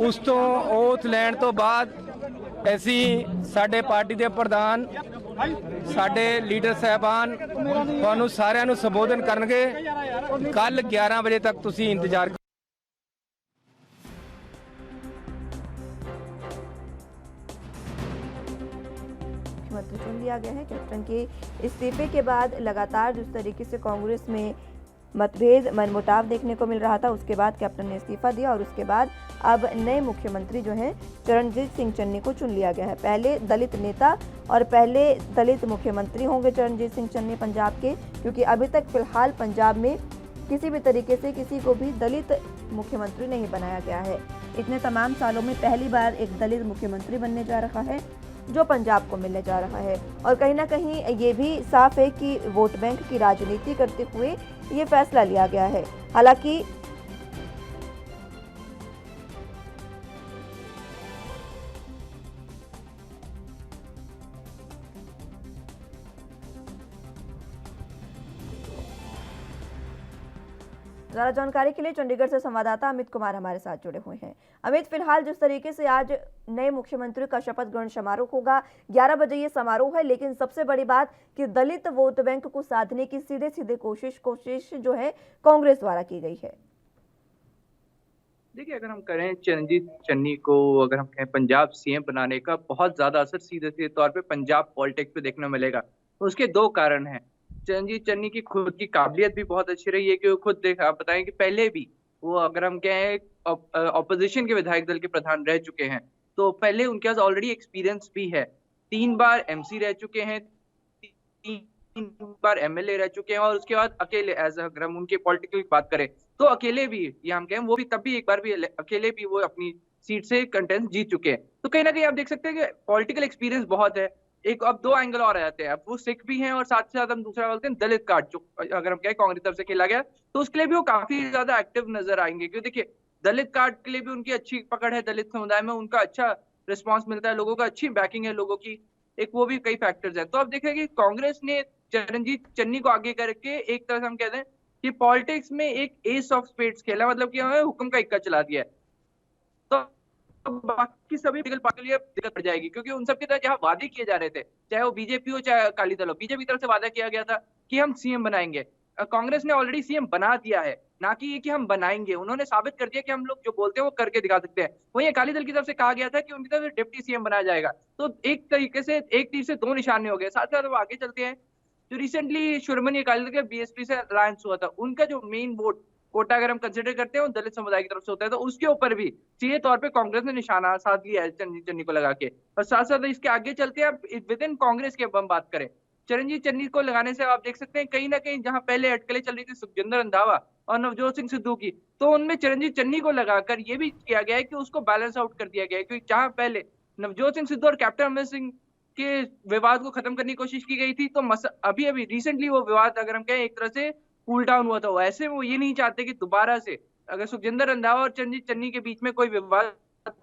उस तो ओथ लैण तो बाद असी साडे पार्टी के प्रधान साडे लीडर साहबान तुहानू सारिਆਂ ਨੂੰ संबोधन करनगे। कल 11 बजे तक तुसी इंतजार मुख्यमंत्री चुन लिया गया है। कैप्टन के इस्तीफे के बाद लगातार जिस तरीके से कांग्रेस में मतभेद मनमुटाव देखने को मिल रहा था, उसके बाद कैप्टन ने इस्तीफा दिया और उसके बाद अब नए मुख्यमंत्री जो हैं चरणजीत सिंह चन्नी को चुन लिया गया है। पहले दलित नेता और पहले दलित मुख्यमंत्री होंगे चरणजीत सिंह चन्नी पंजाब के, क्योंकि अभी तक फिलहाल पंजाब में किसी भी तरीके से किसी को भी दलित मुख्यमंत्री नहीं बनाया गया है। इतने तमाम सालों में पहली बार एक दलित मुख्यमंत्री बनने जा रहा है जो पंजाब को मिलने जा रहा है। और कहीं ना कहीं ये भी साफ है कि वोट बैंक की राजनीति करते हुए ये फैसला लिया गया है। हालांकि ज़्यादा जानकारी के लिए चंडीगढ़ से संवाददाता अमित कुमार हमारे साथ जुड़े हुए हैं। अमित, फिलहाल जिस तरीके से आज नए मुख्यमंत्री का शपथ ग्रहण समारोह होगा, 11 बजे ये समारोह है, लेकिन सबसे बड़ी बात कि दलित वोट बैंक को साधने की सीधे सीधे कोशिश जो है कांग्रेस द्वारा की गई है। देखिए, अगर हम करें चरणजीत चन्नी को अगर हम कहें पंजाब सीएम बनाने का बहुत ज्यादा असर सीधे सीधे तौर पे पंजाब पॉलिटिक्स पे देखने मिलेगा। तो उसके दो कारण हैं। चरणजीत चन्नी की खुद की काबिलियत भी बहुत अच्छी रही है कि वो खुद देखा, आप बताएं कि पहले भी वो अगर हम कहें ऑपोजिशन के विधायक दल के प्रधान रह चुके हैं, तो पहले उनके पास ऑलरेडी एक्सपीरियंस भी है। 3 बार एमसी रह चुके हैं, 3 बार एमएलए रह चुके हैं और उसके बाद अकेले एज अगर हम उनके पॉलिटिकल की बात करें तो अकेले भी या हम कहें वो भी तब भी एक बार भी अकेले भी वो अपनी सीट से कंटेस्ट जीत चुके हैं। तो कहीं ना कहीं आप देख सकते हैं कि पॉलिटिकल एक्सपीरियंस बहुत है। एक अब 2 एंगल और आ जाते हैं। अब वो सिख भी हैं और साथ ही साथ हम दूसरा बोलते हैं दलित कार्ड, जो अगर हम कहें कांग्रेस तरफ से खेला गया तो उसके लिए भी वो काफी ज्यादा एक्टिव नजर आएंगे। क्योंकि देखिए, दलित कार्ड के लिए भी उनकी अच्छी पकड़ है, दलित समुदाय में उनका अच्छा रिस्पॉन्स मिलता है, लोगों का अच्छी बैकिंग है लोगों की, एक वो भी कई फैक्टर्स है। तो अब देखें कि कांग्रेस ने चरणजीत चन्नी को आगे करके एक तरह से हम कहते हैं कि पॉलिटिक्स में एक एस ऑफ स्पेड्स खेला, मतलब कि हमें हुक्म का इक्का चला दिया है। तो बाकी सभी पॉलिटिकल पार्टी के लिए दिक्कत पड़ जाएगी, क्योंकि उन सब के तरह जहां वादे किए जा रहे थे, चाहे वो बीजेपी हो चाहे अकाली दल हो, बीजेपी की तरफ से वादा किया गया था कि हम सीएम बनाएंगे। कांग्रेस ने ऑलरेडी सीएम बना दिया है, ना कि ये कि हम बनाएंगे। उन्होंने साबित कर दिया कि हम लोग जो बोलते हैं वो करके दिखा सकते हैं। वहीं अकाली दल की तरफ से कहा गया था कि उनकी तरफ से डिप्टी सीएम बनाया जाएगा। तो एक तरीके से एक तीर से 2 निशाने हो गए। साथ साथ आगे चलते हैं, जो रिसेंटली शिरोमणि अकाली दल के बीएसपी से अलायंस हुआ था, उनका जो मेन वोट कोटा अगर हम कंसिडर करते हैं वो दलित समुदाय की तरफ से होता है, तो उसके ऊपर भी सीधे तौर पे कांग्रेस ने निशाना साध लिया है चरणजीत चन्नी को लगा के। और साथ साथ इसके आगे चलते हैं, अब विद इन कांग्रेस की हम बात करें, चरणजीत चन्नी को लगाने से आप देख सकते हैं कहीं ना कहीं जहां पहले अटकलें चल रही थी सुखजिंदर रंधावा और नवजोत सिंह सिद्धू की, तो उनमें चरणजीत चन्नी को लगाकर ये भी किया गया है कि उसको बैलेंस आउट कर दिया गया है। क्योंकि जहां पहले नवजोत सिंह सिद्धू और कैप्टन अमरिंदर सिंह के विवाद को खत्म करने की कोशिश की गई थी, तो अभी अभी रिसेंटली वो विवाद अगर हम कहें एक तरह से कूल डाउन हुआ था। ऐसे वो ये नहीं चाहते कि दोबारा से अगर सुखजिंदर रंधावा और चरणजीत चन्नी के बीच में कोई विवाद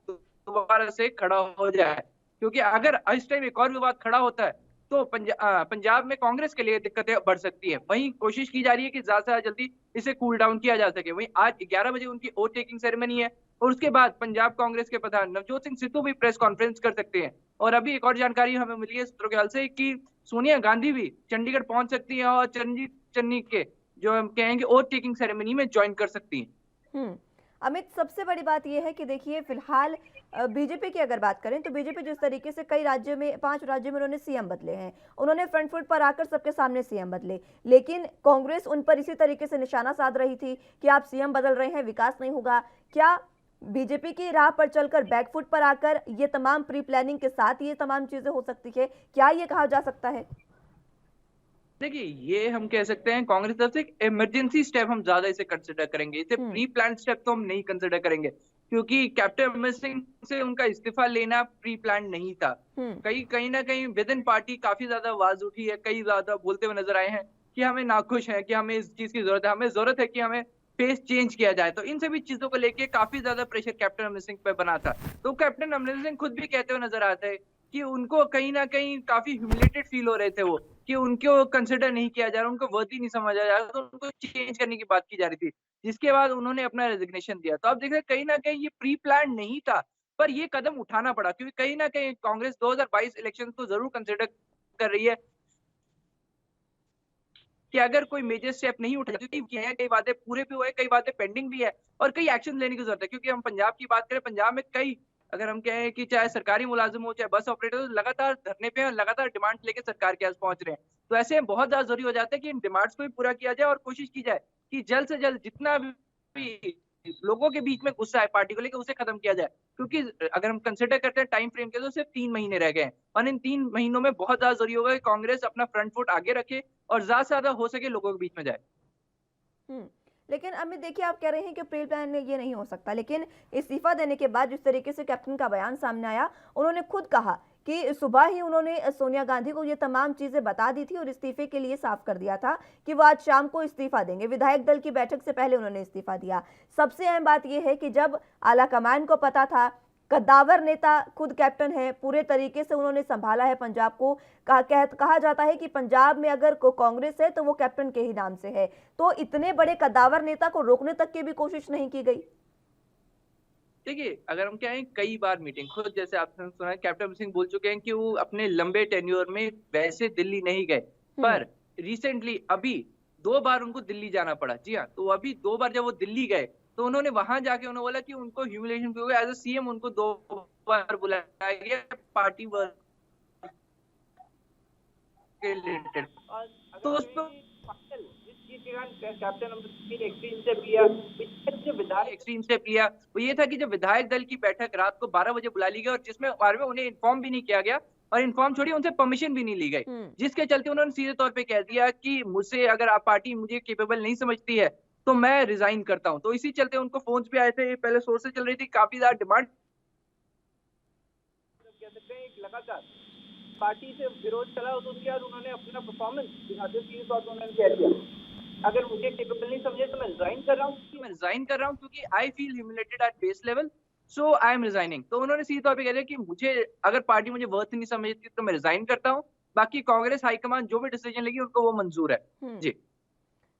दोबारा से खड़ा हो जाए, क्योंकि अगर इस टाइम एक और विवाद खड़ा होता है तो पंजाब में कांग्रेस के लिए दिक्कतें बढ़ सकती है। वहीं कोशिश की जा रही है कि ज्यादा से ज्यादा जल्दी इसे कूल डाउन किया जा सके। वहीं आज 11 बजे उनकी ओथ टेकिंग सेरेमनी है और उसके बाद पंजाब कांग्रेस के प्रधान नवजोत सिंह सिद्धू भी प्रेस कॉन्फ्रेंस कर सकते हैं। और अभी एक और जानकारी हमें मिली है सूत्रों के ख्याल से कि सोनिया गांधी भी चंडीगढ़ पहुंच सकती है और चरणजीत चन्नी के जो हम कहेंगे ओथ टेकिंग सेरेमनी में ज्वाइन कर सकती हैं। अमित, सबसे बड़ी बात यह है कि देखिए फिलहाल बीजेपी की अगर बात करें तो बीजेपी जिस तरीके से कई राज्यों में 5 राज्यों में उन्होंने सीएम बदले हैं, उन्होंने फ्रंट फुट पर आकर सबके सामने सीएम बदले, लेकिन कांग्रेस उन पर इसी तरीके से निशाना साध रही थी कि आप सीएम बदल रहे हैं, विकास नहीं होगा। क्या बीजेपी की राह पर चलकर बैकफुट पर आकर ये तमाम प्री प्लानिंग के साथ ये तमाम चीजें हो सकती है, क्या ये कहा जा सकता है? देखिए, ये हम कह सकते हैं कांग्रेस तरफ से एक इमरजेंसी स्टेप हम ज्यादा इसे कंसिडर करेंगे, इसे प्री प्लान स्टेप तो हम नहीं कंसिडर करेंगे, क्योंकि कैप्टन अमरिंदर सिंह से उनका इस्तीफा लेना प्री प्लान नहीं था। कहीं ना कहीं विद इन पार्टी काफी ज्यादा आवाज उठी है, कई ज्यादा बोलते हुए नजर आए हैं कि हमें नाखुश है, कि हमें इस चीज की जरूरत है, हमें जरूरत है कि हमें फेस चेंज किया जाए। तो इन सभी चीजों को लेके काफी ज्यादा प्रेशर कैप्टन अमरिंदर सिंह पे बना था। तो कैप्टन अमरिंदर सिंह खुद भी कहते हुए नजर आते हैं कि उनको कहीं ना कहीं काफी ह्यूमिलेटेड फील हो रहे थे वो, कि उनको कंसिडर नहीं किया जा रहा, उनको वर्दी नहीं समझा जा रहा, तो उनको चेंज करने की बात की जा रही थी, जिसके बाद उन्होंने अपना रेजिग्नेशन दिया। तो आप देख रहे हैं कहीं ना कहीं ये प्री प्लान नहीं था, पर ये कदम उठाना पड़ा, क्योंकि कहीं ना कहीं कांग्रेस 2022 इलेक्शन को जरूर कंसिडर कर रही है कि अगर कोई मेजर स्टेप नहीं उठा, क्योंकि कई बातें पूरे भी हुए, कई बातें पेंडिंग भी है और कई एक्शन लेने की जरूरत है। क्योंकि हम पंजाब की बात करें, पंजाब में कई, अगर हम कहें कि चाहे सरकारी मुलाजिम हो चाहे बस ऑपरेटर हो, लगातार धरने पे और लगातार डिमांड लेके सरकार के पास पहुंच रहे हैं। तो ऐसे में बहुत ज्यादा जरूरी हो जाता है कि इन डिमांड्स को भी पूरा किया जाए और कोशिश की जाए कि जल्द से जल्द जितना भी लोगों के बीच में गुस्सा है पार्टी को लेकर उसे खत्म किया जाए। क्योंकि अगर हम कंसिडर करते हैं टाइम फ्रेम के, तो सिर्फ 3 महीने रह गए हैं और इन 3 महीनों में बहुत ज्यादा जरूरी होगा कि कांग्रेस अपना फ्रंट फुट आगे रखे और ज्यादा से ज्यादा हो सके लोगों के बीच में जाए। लेकिन अमित देखिए, आप कह रहे हैं कि प्री प्लान में ये नहीं हो सकता, लेकिन इस्तीफा देने के बाद जिस तरीके से कैप्टन का बयान सामने आया, उन्होंने खुद कहा कि सुबह ही उन्होंने सोनिया गांधी को ये तमाम चीजें बता दी थी और इस्तीफे के लिए साफ कर दिया था कि वो आज शाम को इस्तीफा देंगे। विधायक दल की बैठक से पहले उन्होंने इस्तीफा दिया। सबसे अहम बात यह है कि जब आला कमान को पता था, कद्दावर नेता खुद कैप्टन है, पूरे तरीके से उन्होंने संभाला है पंजाब को। कहा जाता है कि पंजाब में अगर कांग्रेस है तो वो कैप्टन के ही नाम से है, तो इतने बड़े कद्दावर नेता को रोकने तक की भी कोशिश नहीं की गई। देखिए, अगर हम कहें कई बार मीटिंग, खुद जैसे आपने सुना कैप्टन अमरिंदर सिंह बोल चुके हैं कि वो अपने लंबे टेन्योर में वैसे दिल्ली नहीं गए, पर रिसेंटली अभी 2 बार उनको दिल्ली जाना पड़ा। जी हाँ, तो अभी 2 बार जब वो दिल्ली गए तो उन्होंने वहां जाके उन्होंने बोला कि उनको ह्यूमिलेशन हो गया। एज अ सीएम उनको 2 बार बुलाया गया पार्टी वर्क के रिलेटेड, तो उस पर कैप्टन अमरिंदर एक्सट्रीम स्टेप लिया वो ये था कि जब विधायक दल की बैठक रात को 12 बजे बुला ली गई और जिसमें बारे में उन्हें इन्फॉर्म भी नहीं किया गया और इन्फॉर्म छोड़िए उनसे परमिशन भी नहीं ली गई, जिसके चलते उन्होंने सीधे तौर पे कह दिया कि मुझसे अगर आप पार्टी मुझे केपेबल नहीं समझती है तो मैं रिजाइन करता हूं। तो इसी चलते उनको फोन्स भी आए थे, पहले सोर्सेज चल रही थी, काफी ज्यादा डिमांड लगातार पार्टी से विरोध चला, तो उसके बाद उन्होंने अपना परफॉर्मेंस दिखाते हुए बात उन्होंने कह दिया अगर मुझे केपेबल नहीं समझे तो मैं रिजाइन कर रहा हूं क्योंकि I feel humiliated at base level, so I am resigning. तो उन्होंने सीधे तौर पे कह दिया कि मुझे अगर पार्टी मुझे वर्थ नहीं समझती तो मैं रिजाइन करता हूं, बाकी कांग्रेस हाईकमान जो भी डिसीजन लेगी उनको वो मंजूर है। जी,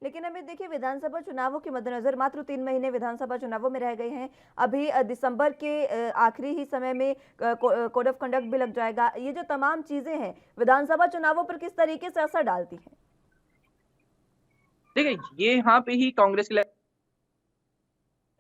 लेकिन हमें देखिए विधानसभा चुनावों के मद्देनजर मात्र 3 महीने विधानसभा चुनावों में रह गए हैं। अभी दिसंबर के आखिरी ही समय में कोड ऑफ कंडक्ट भी लग जाएगा। ये जो तमाम चीजें हैं विधानसभा चुनावों पर किस तरीके से असर डालती हैं? देखिए, ये यहाँ पे ही कांग्रेस के लिए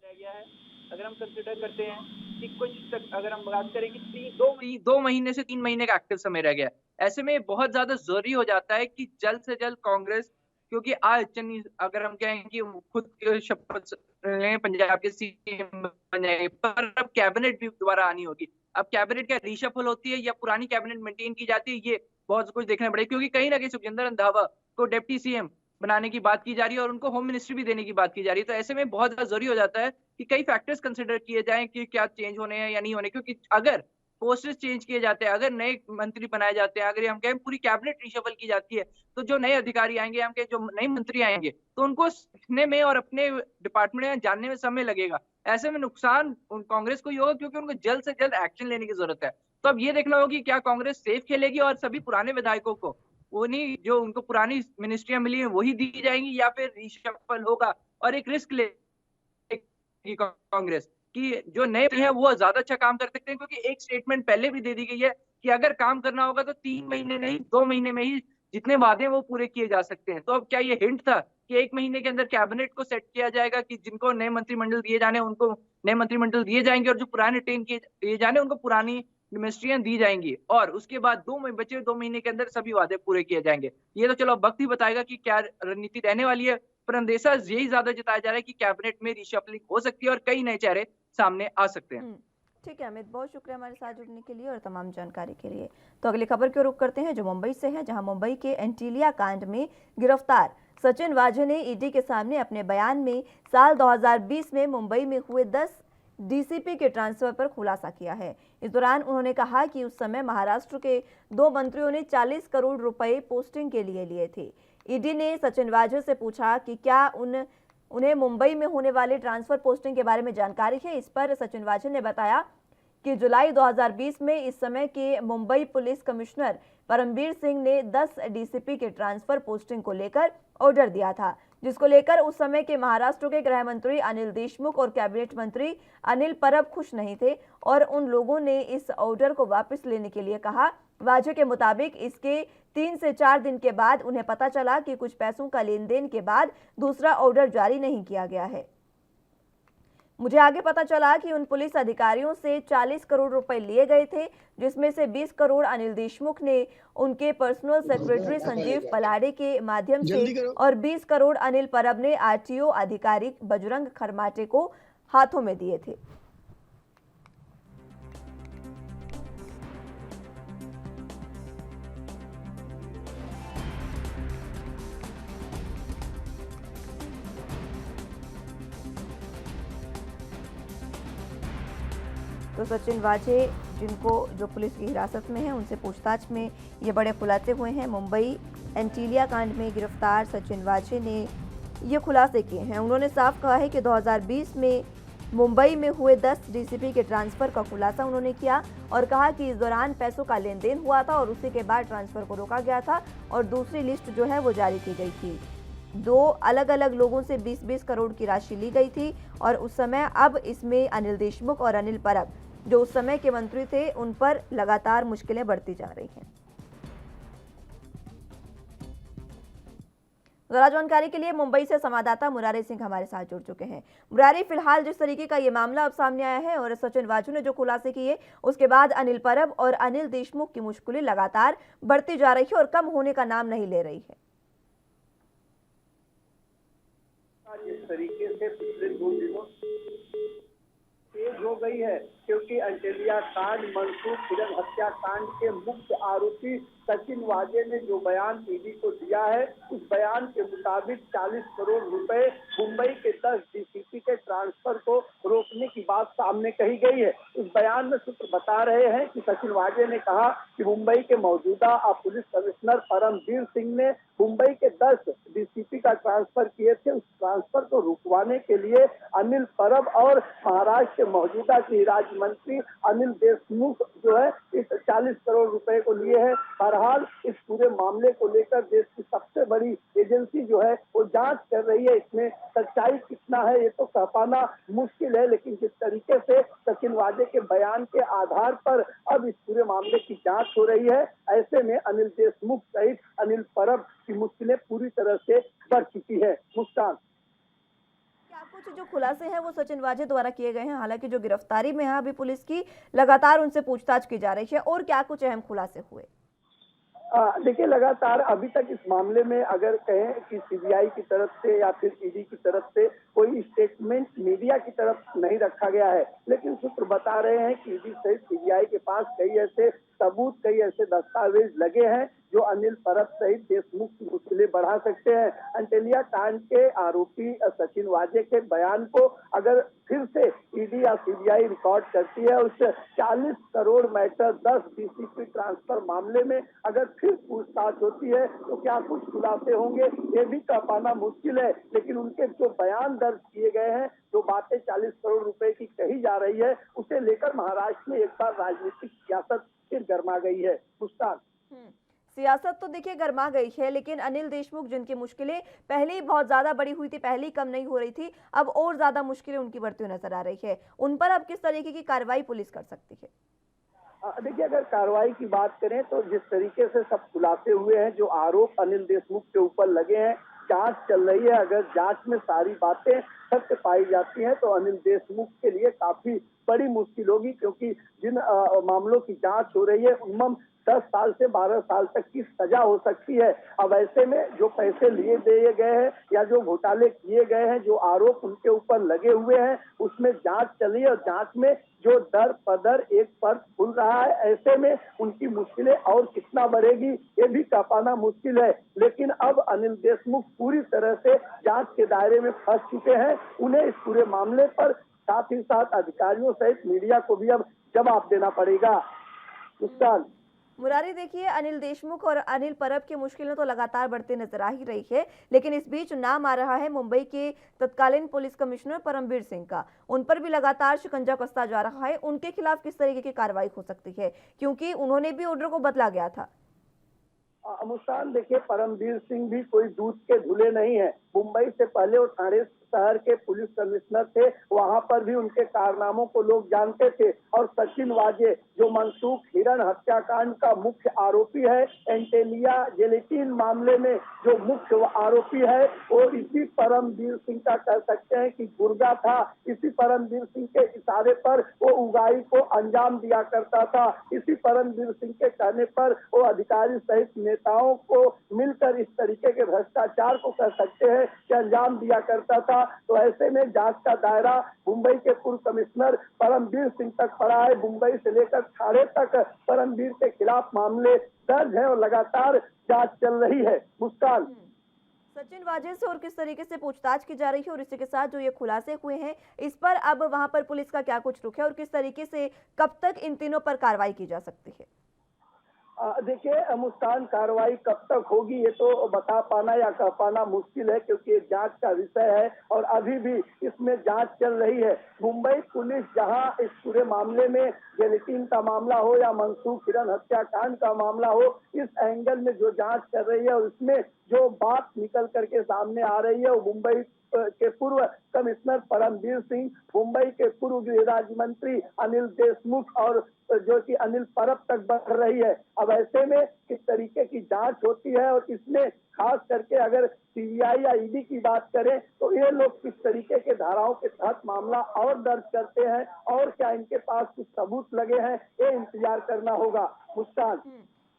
रह गया है। अगर हम कंसिडर करते हैं कि कुछ तक अगर हम बात करें कि 2 महीने से 3 महीने का एक्टिव समय रह गया, ऐसे में बहुत ज्यादा जरूरी हो जाता है कि जल्द से जल्द कांग्रेस क्योंकि आज चन्नी अगर हम कहें कि खुद शपथ लें पंजाब के सीएम बन जाएंगे, पर अब कैबिनेट भी दोबारा आनी होगी। अब कैबिनेट क्या रीशफल होती है या पुरानी कैबिनेट मेंटेन की जाती है, ये बहुत कुछ देखना पड़ेगा, क्योंकि कहीं ना कहीं सुखजिंदर रंधावा को डिप्टी सीएम बनाने की बात की जा रही है और उनको होम मिनिस्ट्री भी देने की बात की जा रही है। तो ऐसे में बहुत ज्यादा जरूरी हो जाता है कि कई फैक्टर्स कंसिडर किए जाएं कि क्या चेंज होने हैं या नहीं होने, क्योंकि अगर पोस्टर्स चेंज किए जाते हैं, अगर नए मंत्री बनाए जाते हैं, अगर हम कहें पूरी कैबिनेट रिशफल की जाती है, तो जो नए अधिकारी आएंगे, हम कहें जो नए मंत्री आएंगे, तो उनको सीखने में और अपने डिपार्टमेंट में जानने में समय लगेगा। ऐसे में नुकसान कांग्रेस को ही होगा, क्योंकि उनको जल्द से जल्द एक्शन लेने की जरूरत है। तो अब ये देखना होगा कि क्या कांग्रेस सेफ खेलेगी और सभी पुराने विधायकों को उन्हीं जो उनको पुरानी मिनिस्ट्रियां मिली हैं वही दी जाएंगी, या फिर रिशफल होगा और एक रिस्क लेगी कांग्रेस कि जो नए हैं वो ज्यादा अच्छा काम कर सकते हैं, क्योंकि एक स्टेटमेंट पहले भी दे दी गई है कि अगर काम करना होगा तो 3 महीने नहीं 2 महीने में ही जितने वादे हैं वो पूरे किए जा सकते हैं। तो अब क्या ये हिंट था कि 1 महीने के अंदर कैबिनेट को सेट किया जाएगा कि जिनको नए मंत्रिमंडल दिए जाने उनको नए मंत्रिमंडल दिए जाएंगे और जो पुराने रिटेन किए जाने उनको पुरानी मिनिस्ट्रियां दी जाएंगी, और उसके बाद बचे 2 महीने के अंदर सभी वादे पूरे किए जाएंगे। ये तो चलो वक्त ही बताएगा कि क्या रणनीति रहने वाली है, पर अंदेशा यही ज्यादा जताया जा रहा है कि कैबिनेट में रिशफलिंग हो सकती है और कई नए चेहरे सामने आ सकते हैं। ठीक है अमित, बहुत शुक्रिया हमारे साथ जुड़ने के लिए और तमाम जानकारी के लिए। तो अगली खबर की ओर रुख करते हैं जो मुंबई से है, जहां मुंबई के एंटीलिया कांड में गिरफ्तार सचिन वाजे ने ईडी के सामने अपने बयान में साल 2020 में मुंबई में हुए 10 डीसीपी के ट्रांसफर पर खुलासा किया है। इस दौरान उन्होंने कहा कि उस समय महाराष्ट्र के 2 मंत्रियों ने 40 करोड़ रुपए पोस्टिंग के लिए लिए थे। ईडी ने सचिन वाजे से पूछा कि क्या उन्हें मुंबई में होने वाले ट्रांसफर पोस्टिंग के बारे में जानकारी है। इस पर सचिन वाजे ने बताया कि जुलाई 2020 में इस समय के मुंबई पुलिस कमिश्नर परमवीर सिंह ने 10 डीसीपी के ट्रांसफर पोस्टिंग को लेकर ऑर्डर दिया था, जिसको लेकर उस समय के महाराष्ट्र के गृह मंत्री अनिल देशमुख और कैबिनेट मंत्री अनिल परब खुश नहीं थे और उन लोगों ने इस ऑर्डर को वापस लेने के लिए कहा। वाजे के मुताबिक इसके 3 से 4 दिन के बाद उन्हें पता चला कि कुछ पैसों का लेन देन के बाद दूसरा ऑर्डर जारी नहीं किया गया है। मुझे आगे पता चला कि उन पुलिस अधिकारियों से 40 करोड़ रुपए लिए गए थे, जिसमें से 20 करोड़ अनिल देशमुख ने उनके पर्सनल सेक्रेटरी संजीव पलाड़े के माध्यम से और 20 करोड़ अनिल परब ने आरटीओ अधिकारी बजरंग खरमाटे को हाथों में दिए थे। तो सचिन वाजे जो पुलिस की हिरासत में है, उनसे पूछताछ में ये बड़े खुलासे हुए हैं। मुंबई एंटीलिया कांड में गिरफ्तार सचिन वाजे ने ये खुलासे किए हैं। उन्होंने साफ कहा है कि 2020 में मुंबई में हुए 10 डीसीपी के ट्रांसफर का खुलासा उन्होंने किया और कहा कि इस दौरान पैसों का लेन देन हुआ था और उसी के बाद ट्रांसफर को रोका गया था और दूसरी लिस्ट जो है वो जारी की गई थी। 2 अलग अलग लोगों से 20-20 करोड़ की राशि ली गई थी और उस समय अब इसमें अनिल देशमुख और अनिल परब जो उस समय के मंत्री थे उन पर लगातार मुश्किलें बढ़ती जा रही हैं। ज़रा जानकारी के लिए मुंबई से संवाददाता मुरारी सिंह हमारे साथ जुड़ चुके हैं। मुरारी, फिलहाल जिस तरीके का ये मामला अब सामने आया है और सचिन वाजे ने जो खुलासे किए उसके बाद अनिल परब और अनिल देशमुख की मुश्किलें लगातार बढ़ती जा रही है और कम होने का नाम नहीं ले रही है। इस तरीके से पिछले 2 दिनों तेज हो गई है, क्योंकि एंटीलिया कांड, मनसूख हिरन हत्याकांड के मुख्य आरोपी सचिन वाजे ने जो बयान ईडी को दिया है, उस बयान के मुताबिक 40 करोड़ रुपए मुंबई के 10 डीसीपी के ट्रांसफर को रोकने की बात सामने कही गई है। इस बयान में सूत्र बता रहे हैं कि सचिन वाजे ने कहा कि मुंबई के मौजूदा पुलिस कमिश्नर परमवीर सिंह ने मुंबई के 10 डीसीपी का ट्रांसफर किए थे। उस ट्रांसफर को रुकवाने के लिए अनिल परब और महाराष्ट्र के मौजूदा गृह राज्य मंत्री अनिल देशमुख जो है इस 40 करोड़ रुपए को लिए हैं। बहरहाल इस पूरे मामले को लेकर देश की सबसे बड़ी एजेंसी जो है वो जांच कर रही है। इसमें सच्चाई कितना है ये तो कह पाना मुश्किल है, लेकिन जिस तरीके से सचिन वाजे के बयान के आधार पर अब इस पूरे मामले की जांच हो रही है, ऐसे में अनिल देशमुख सहित अनिल परब की मुश्किलें पूरी तरह से बढ़ चुकी है। मुस्कान, क्या कुछ जो खुलासे हैं वो सचिन वाजे द्वारा किए गए हैं? हालांकि जो गिरफ्तारी में है अभी पुलिस की, लगातार उनसे पूछताछ की जा रही है, और क्या कुछ अहम खुलासे हुए? देखिए, लगातार अभी तक इस मामले में अगर कहें कि सीबीआई की तरफ से या फिर ईडी की तरफ से कोई स्टेटमेंट मीडिया की तरफ नहीं रखा गया है, लेकिन सूत्र बता रहे हैं कि ईडी सहित सीबीआई के पास कई ऐसे सबूत, कई ऐसे दस्तावेज लगे हैं जो अनिल परब सहित देशमुख की मुश्किलें बढ़ा सकते हैं। अंटेलिया कांड के आरोपी सचिन वाजे के बयान को अगर फिर से ईडी या सीबीआई रिकॉर्ड करती है, उस 40 करोड़ मैटर 10 डीसीपी ट्रांसफर मामले में अगर फिर पूछताछ होती है तो क्या कुछ खुलासे होंगे, ये भी कह पाना मुश्किल है। लेकिन उनके जो बयान दर्ज किए गए हैं, जो बातें 40 करोड़ रुपए की कही जा रही है, उसे लेकर महाराष्ट्र में एक बार राजनीतिक सियासत फिर गर्मा गई है। मुस्कान, सियासत तो देखिए गर्मा गई है, लेकिन अनिल देशमुख जिनकी मुश्किलें पहले ही बहुत ज्यादा बड़ी हुई थी, पहले ही कम नहीं हो रही थी, अब और ज्यादा मुश्किलें उनकी बढ़ती हुई नजर आ रही है। उन पर अब किस तरीके की कार्रवाई पुलिस कर सकती है? देखिए, अगर कार्रवाई की बात करें तो जिस तरीके से सब खुलासे हुए हैं, जो आरोप अनिल देशमुख के ऊपर लगे हैं, जांच चल रही है, अगर जांच में सारी बातें सत्य पाई जाती हैं तो अनिल देशमुख के लिए काफी बड़ी मुश्किल होगी, क्योंकि जिन मामलों की जांच हो रही है उनमें 10 साल से 12 साल तक की सजा हो सकती है। अब ऐसे में जो पैसे लिए दिए गए हैं या जो घोटाले किए गए हैं, जो आरोप उनके ऊपर लगे हुए हैं, उसमें जांच चली है और जांच में जो दर पदर एक पर खुल रहा है, ऐसे में उनकी मुश्किलें और कितना बढ़ेगी ये भी कह पाना मुश्किल है। लेकिन अब अनिल देशमुख पूरी तरह से जांच के दायरे में फंस चुके हैं। उन्हें इस पूरे मामले पर साथ ही साथ अधिकारियों सहित मीडिया को भी अब जवाब देना पड़ेगा। मुस्कान, मुरारी, देखिए अनिल देशमुख और अनिल परब की मुश्किलें तो लगातार बढ़ती नजर आ ही रही है, लेकिन इस बीच नाम आ रहा है मुंबई के तत्कालीन पुलिस कमिश्नर परमबीर सिंह का। उन पर भी लगातार शिकंजा कसता जा रहा है। उनके खिलाफ किस तरीके की कार्रवाई हो सकती है, क्योंकि उन्होंने भी ऑर्डर को बदला गया था? मुस्कान, देखिए, परमबीर सिंह भी कोई दूध के धुले नहीं है। मुंबई से पहले वो ठाणे शहर के पुलिस कमिश्नर थे, वहां पर भी उनके कारनामों को लोग जानते थे। और सचिन वाजे जो मनसूख हिरण हत्याकांड का मुख्य आरोपी है, एंटेलिया जेलेटिन मामले में जो मुख्य आरोपी है, वो इसी परमबीर सिंह का कह सकते हैं कि गुर्गा था। इसी परमबीर सिंह के इशारे पर वो उगाई को अंजाम दिया करता था। इसी परमबीर सिंह के कहने पर वो अधिकारी सहित नेताओं को मिलकर इस तरीके के भ्रष्टाचार को कह सकते हैं कि अंजाम दिया करता था। तो ऐसे में जांच का दायरा मुंबई के पूर्व कमिश्नर परमबीर सिंह तक पड़ा है। मुंबई से लेकर ठाणे तक परमबीर के खिलाफ मामले दर्ज है और लगातार जांच चल रही है। मुस्कान, सचिन वाजे से और किस तरीके से पूछताछ की जा रही है और इसी के साथ जो ये खुलासे हुए हैं, इस पर अब वहां पर पुलिस का क्या कुछ रुख है और किस तरीके से कब तक इन तीनों पर कार्रवाई की जा सकती है? देखिए मुस्कान, कार्रवाई कब तक होगी ये तो बता पाना या कह पाना मुश्किल है, क्योंकि ये जांच का विषय है और अभी भी इसमें जांच चल रही है। मुंबई पुलिस जहां इस पूरे मामले में जेलेटिन का मामला हो या मनसूख हिरण हत्याकांड का मामला हो, इस एंगल में जो जांच कर रही है और इसमें जो बात निकल करके सामने आ रही है वो मुंबई के पूर्व कमिश्नर परमबीर सिंह, मुंबई के पूर्व गृह राज्य मंत्री अनिल देशमुख और जो कि अनिल परब तक बढ़ रही है। अब ऐसे में किस तरीके की जांच होती है और इसमें खास करके अगर सीबीआई या ईडी की बात करें तो ये लोग किस तरीके के धाराओं के तहत मामला और दर्ज करते हैं और क्या इनके पास कुछ सबूत लगे हैं, ये इंतजार करना होगा। मुस्कान,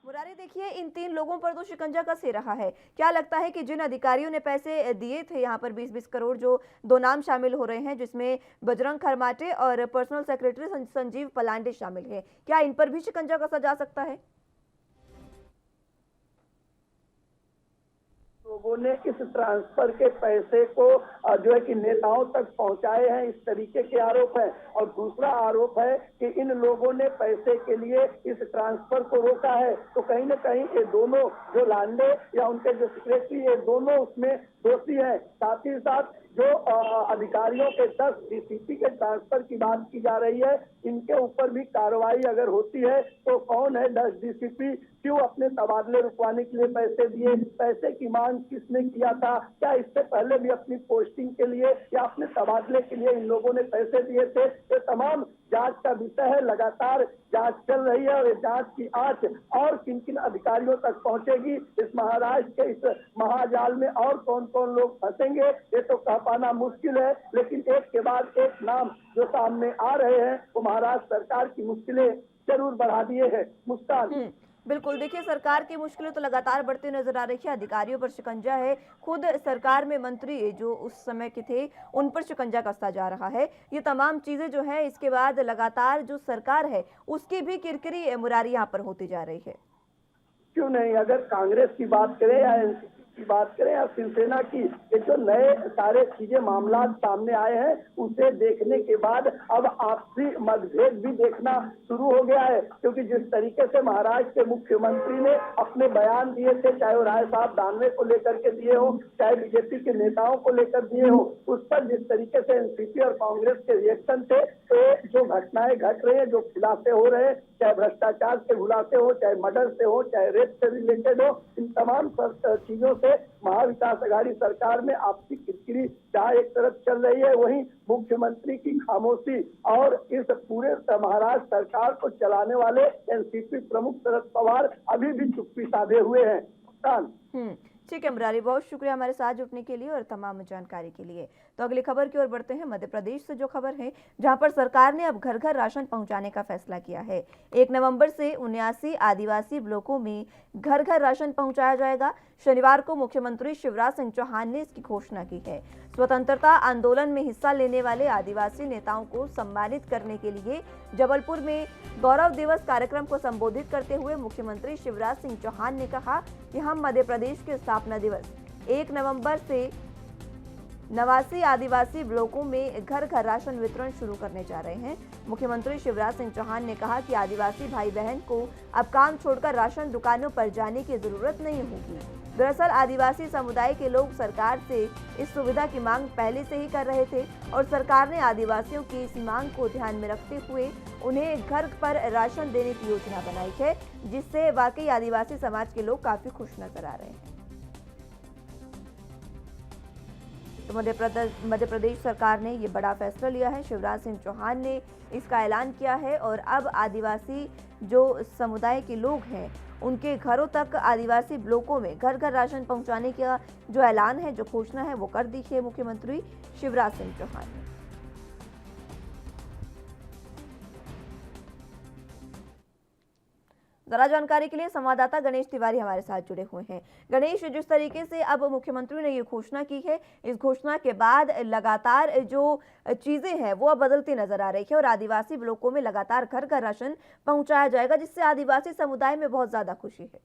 मुरारी, देखिए इन 3 लोगों पर तो शिकंजा कस ही रहा है। क्या लगता है कि जिन अधिकारियों ने पैसे दिए थे यहाँ पर 20-20 करोड़, जो 2 नाम शामिल हो रहे हैं जिसमें बजरंग खरमाटे और पर्सनल सेक्रेटरी संजीव पलांडे शामिल है, क्या इन पर भी शिकंजा कसा जा सकता है? लोगों ने इस ट्रांसफर के पैसे को जो है कि नेताओं तक पहुंचाए हैं, इस तरीके के आरोप है। और दूसरा आरोप है कि इन लोगों ने पैसे के लिए इस ट्रांसफर को रोका है। तो कहीं न कहीं ये दोनों जो लांडे या उनके जो सेक्रेटरी, ये दोनों उसमें दोषी हैं। साथ ही साथ जो अधिकारियों के 10 डीसीपी के ट्रांसफर की बात की जा रही है, इनके ऊपर भी कार्रवाई अगर होती है तो कौन है 10 डीसीपी, क्यों अपने तबादले रुकवाने के लिए पैसे दिए, पैसे की मांग किसने किया था, क्या इससे पहले भी अपनी पोस्टिंग के लिए या अपने तबादले के लिए इन लोगों ने पैसे दिए थे, ये तमाम जांच का विषय है। लगातार जांच चल रही है और ये जांच की आंच और किन किन अधिकारियों तक पहुंचेगी, इस महाराष्ट्र के इस महाजाल में और कौन कौन लोग फंसेंगे, ये तो कह पाना मुश्किल है। लेकिन एक के बाद एक नाम जो सामने आ रहे हैं वो महाराष्ट्र सरकार की मुश्किलें जरूर बढ़ा दिए हैं। मुस्कान, बिल्कुल, देखिए सरकार की मुश्किलें तो लगातार बढ़ती नजर आ रही है, अधिकारियों पर शिकंजा है, खुद सरकार में मंत्री जो उस समय के थे उन पर शिकंजा कसता जा रहा है। ये तमाम चीजें जो है इसके बाद लगातार जो सरकार है उसकी भी किरकिरी मुरारी यहाँ पर होती जा रही है। क्यों नहीं, अगर कांग्रेस की बात करें या एनसीपी की बात करें या शिवसेना की, ये जो नए सारे चीजें मामला सामने आए हैं उसे देखने के बाद अब आपसी मतभेद भी देखना शुरू हो गया है। क्योंकि जिस तरीके से महाराष्ट्र के मुख्यमंत्री ने अपने बयान दिए थे, चाहे वो राय साहब दानवे को लेकर के दिए हो, चाहे बीजेपी के नेताओं को लेकर दिए हो, उस पर जिस तरीके से एनसीपी और कांग्रेस के रिएक्शन थे, तो जो घटनाएं घट रही है, जो खुलासे हो रहे हैं, चाहे भ्रष्टाचार के खुलासे हो, चाहे मर्डर से हो, चाहे रेप से रिलेटेड हो, इन तमाम चीजों से महाविकास अघाड़ी सरकार में आपसी किरकिरी जहाँ एक तरफ चल रही है, वहीं मुख्यमंत्री की खामोशी और इस पूरे महाराष्ट्र सरकार को चलाने वाले एनसीपी प्रमुख शरद पवार अभी भी चुप्पी साधे हुए हैं। ठीक है मुरारी, बहुत शुक्रिया हमारे साथ जुड़ने के लिए और तमाम जानकारी के लिए। तो अगली खबर की ओर बढ़ते हैं। मध्य प्रदेश से जो खबर है, जहां पर सरकार ने अब घर घर राशन पहुंचाने का फैसला किया है। 1 नवंबर से 79 आदिवासी ब्लॉकों में घर घर राशन पहुंचाया जाएगा। शनिवार को मुख्यमंत्री शिवराज सिंह चौहान ने इसकी घोषणा की है। स्वतंत्रता आंदोलन में हिस्सा लेने वाले आदिवासी नेताओं को सम्मानित करने के लिए जबलपुर में गौरव दिवस कार्यक्रम को संबोधित करते हुए मुख्यमंत्री शिवराज सिंह चौहान ने कहा कि हम मध्य प्रदेश के स्थापना दिवस 1 नवंबर से 89 आदिवासी ब्लॉकों में घर घर राशन वितरण शुरू करने जा रहे हैं। मुख्यमंत्री शिवराज सिंह चौहान ने कहा कि आदिवासी भाई बहन को अब काम छोड़कर राशन दुकानों पर जाने की जरूरत नहीं होगी। दरअसल आदिवासी समुदाय के लोग सरकार से इस सुविधा की मांग पहले से ही कर रहे थे और सरकार ने आदिवासियों की इस मांग को ध्यान में रखते हुए उन्हें घर पर राशन देने की योजना बनाई है, जिससे वाकई आदिवासी समाज के लोग काफी खुश नजर आ रहे हैं। तो मध्य प्रदेश सरकार ने ये बड़ा फैसला लिया है। शिवराज सिंह चौहान ने इसका ऐलान किया है और अब आदिवासी जो समुदाय के लोग हैं उनके घरों तक आदिवासी ब्लॉकों में घर घर राशन पहुंचाने का जो ऐलान है, जो घोषणा है, वो कर दी है मुख्यमंत्री शिवराज सिंह चौहान ने। जरा जानकारी के लिए संवाददाता गणेश तिवारी हमारे साथ जुड़े हुए हैं। गणेश, जिस तरीके से अब मुख्यमंत्री ने ये घोषणा की है, इस घोषणा के बाद लगातार जो चीजें हैं वो अब बदलती नजर आ रही है और आदिवासी ब्लॉकों में लगातार घर घर राशन पहुंचाया जाएगा, जिससे आदिवासी समुदाय में बहुत ज्यादा खुशी है।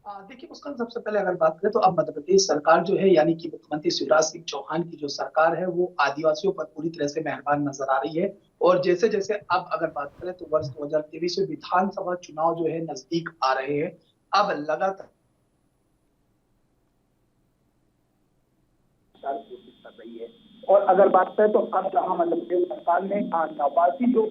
देखिए मुस्कान, सबसे पहले अगर बात करें तो अब मध्य प्रदेश सरकार जो है, यानी कि मुख्यमंत्री शिवराज सिंह चौहान की जो सरकार है, वो आदिवासियों पर पूरी तरह से मेहरबान नजर आ रही है। और जैसे जैसे अब अगर बात करें तो वर्ष 2023 में विधानसभा चुनाव जो है नजदीक आ रहे हैं, अब लगातार कोशिश कर रही है। और अगर बात करें तो अब जहाँ मध्य प्रदेश सरकार ने 89 जो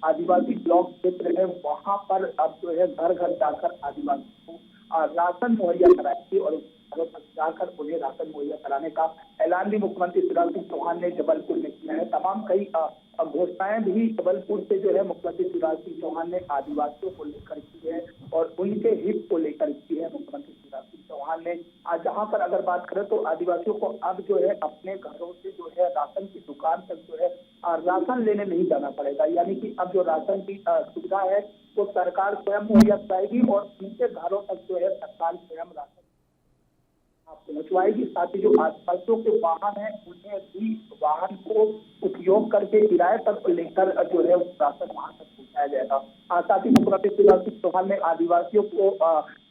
आदिवासी ब्लॉक क्षेत्र है वहां पर अब जो है घर घर जाकर आदिवासियों को राशन मुहैया कराएगी और घरों तक जाकर उन्हें राशन मुहैया कराने का ऐलान भी मुख्यमंत्री शिवराज सिंह चौहान ने जबलपुर में किया है। तमाम कई घोषणाएं भी जबलपुर से जो है मुख्यमंत्री शिवराज सिंह चौहान ने आदिवासियों को लेकर की है और उनके हित को लेकर की है। मुख्यमंत्री शिवराज सिंह चौहान ने आज जहां पर अगर बात करें तो आदिवासियों को अब जो है अपने घरों से जो है राशन की दुकान तक जो है राशन लेने नहीं जाना पड़ेगा, यानी कि अब जो राशन की सुविधा है वो सरकार स्वयं मुहैया कराएगी और उनके घरों तक जो है सरकार स्वयं राशन पहुंचवाएगी। साथ ही जो आसपासों के वाहन हैं उन्हें भी वाहन को उपयोग करके किराए पर लेकर जो है राशन वहां तक पहुंचाया जाएगा। साथ ही मुख्यमंत्री शिवराज सिंह चौहान ने आदिवासियों को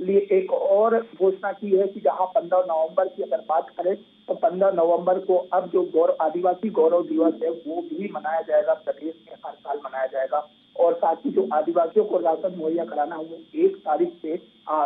लिए एक और घोषणा की है कि जहां 15 नवंबर की अगर बात करें तो 15 नवंबर को अब जो आदिवासी गौरव दिवस है वो भी मनाया जाएगा, प्रदेश में हर साल मनाया जाएगा। और साथ ही जो आदिवासियों को राशन मुहैया कराना है वो 1 तारीख से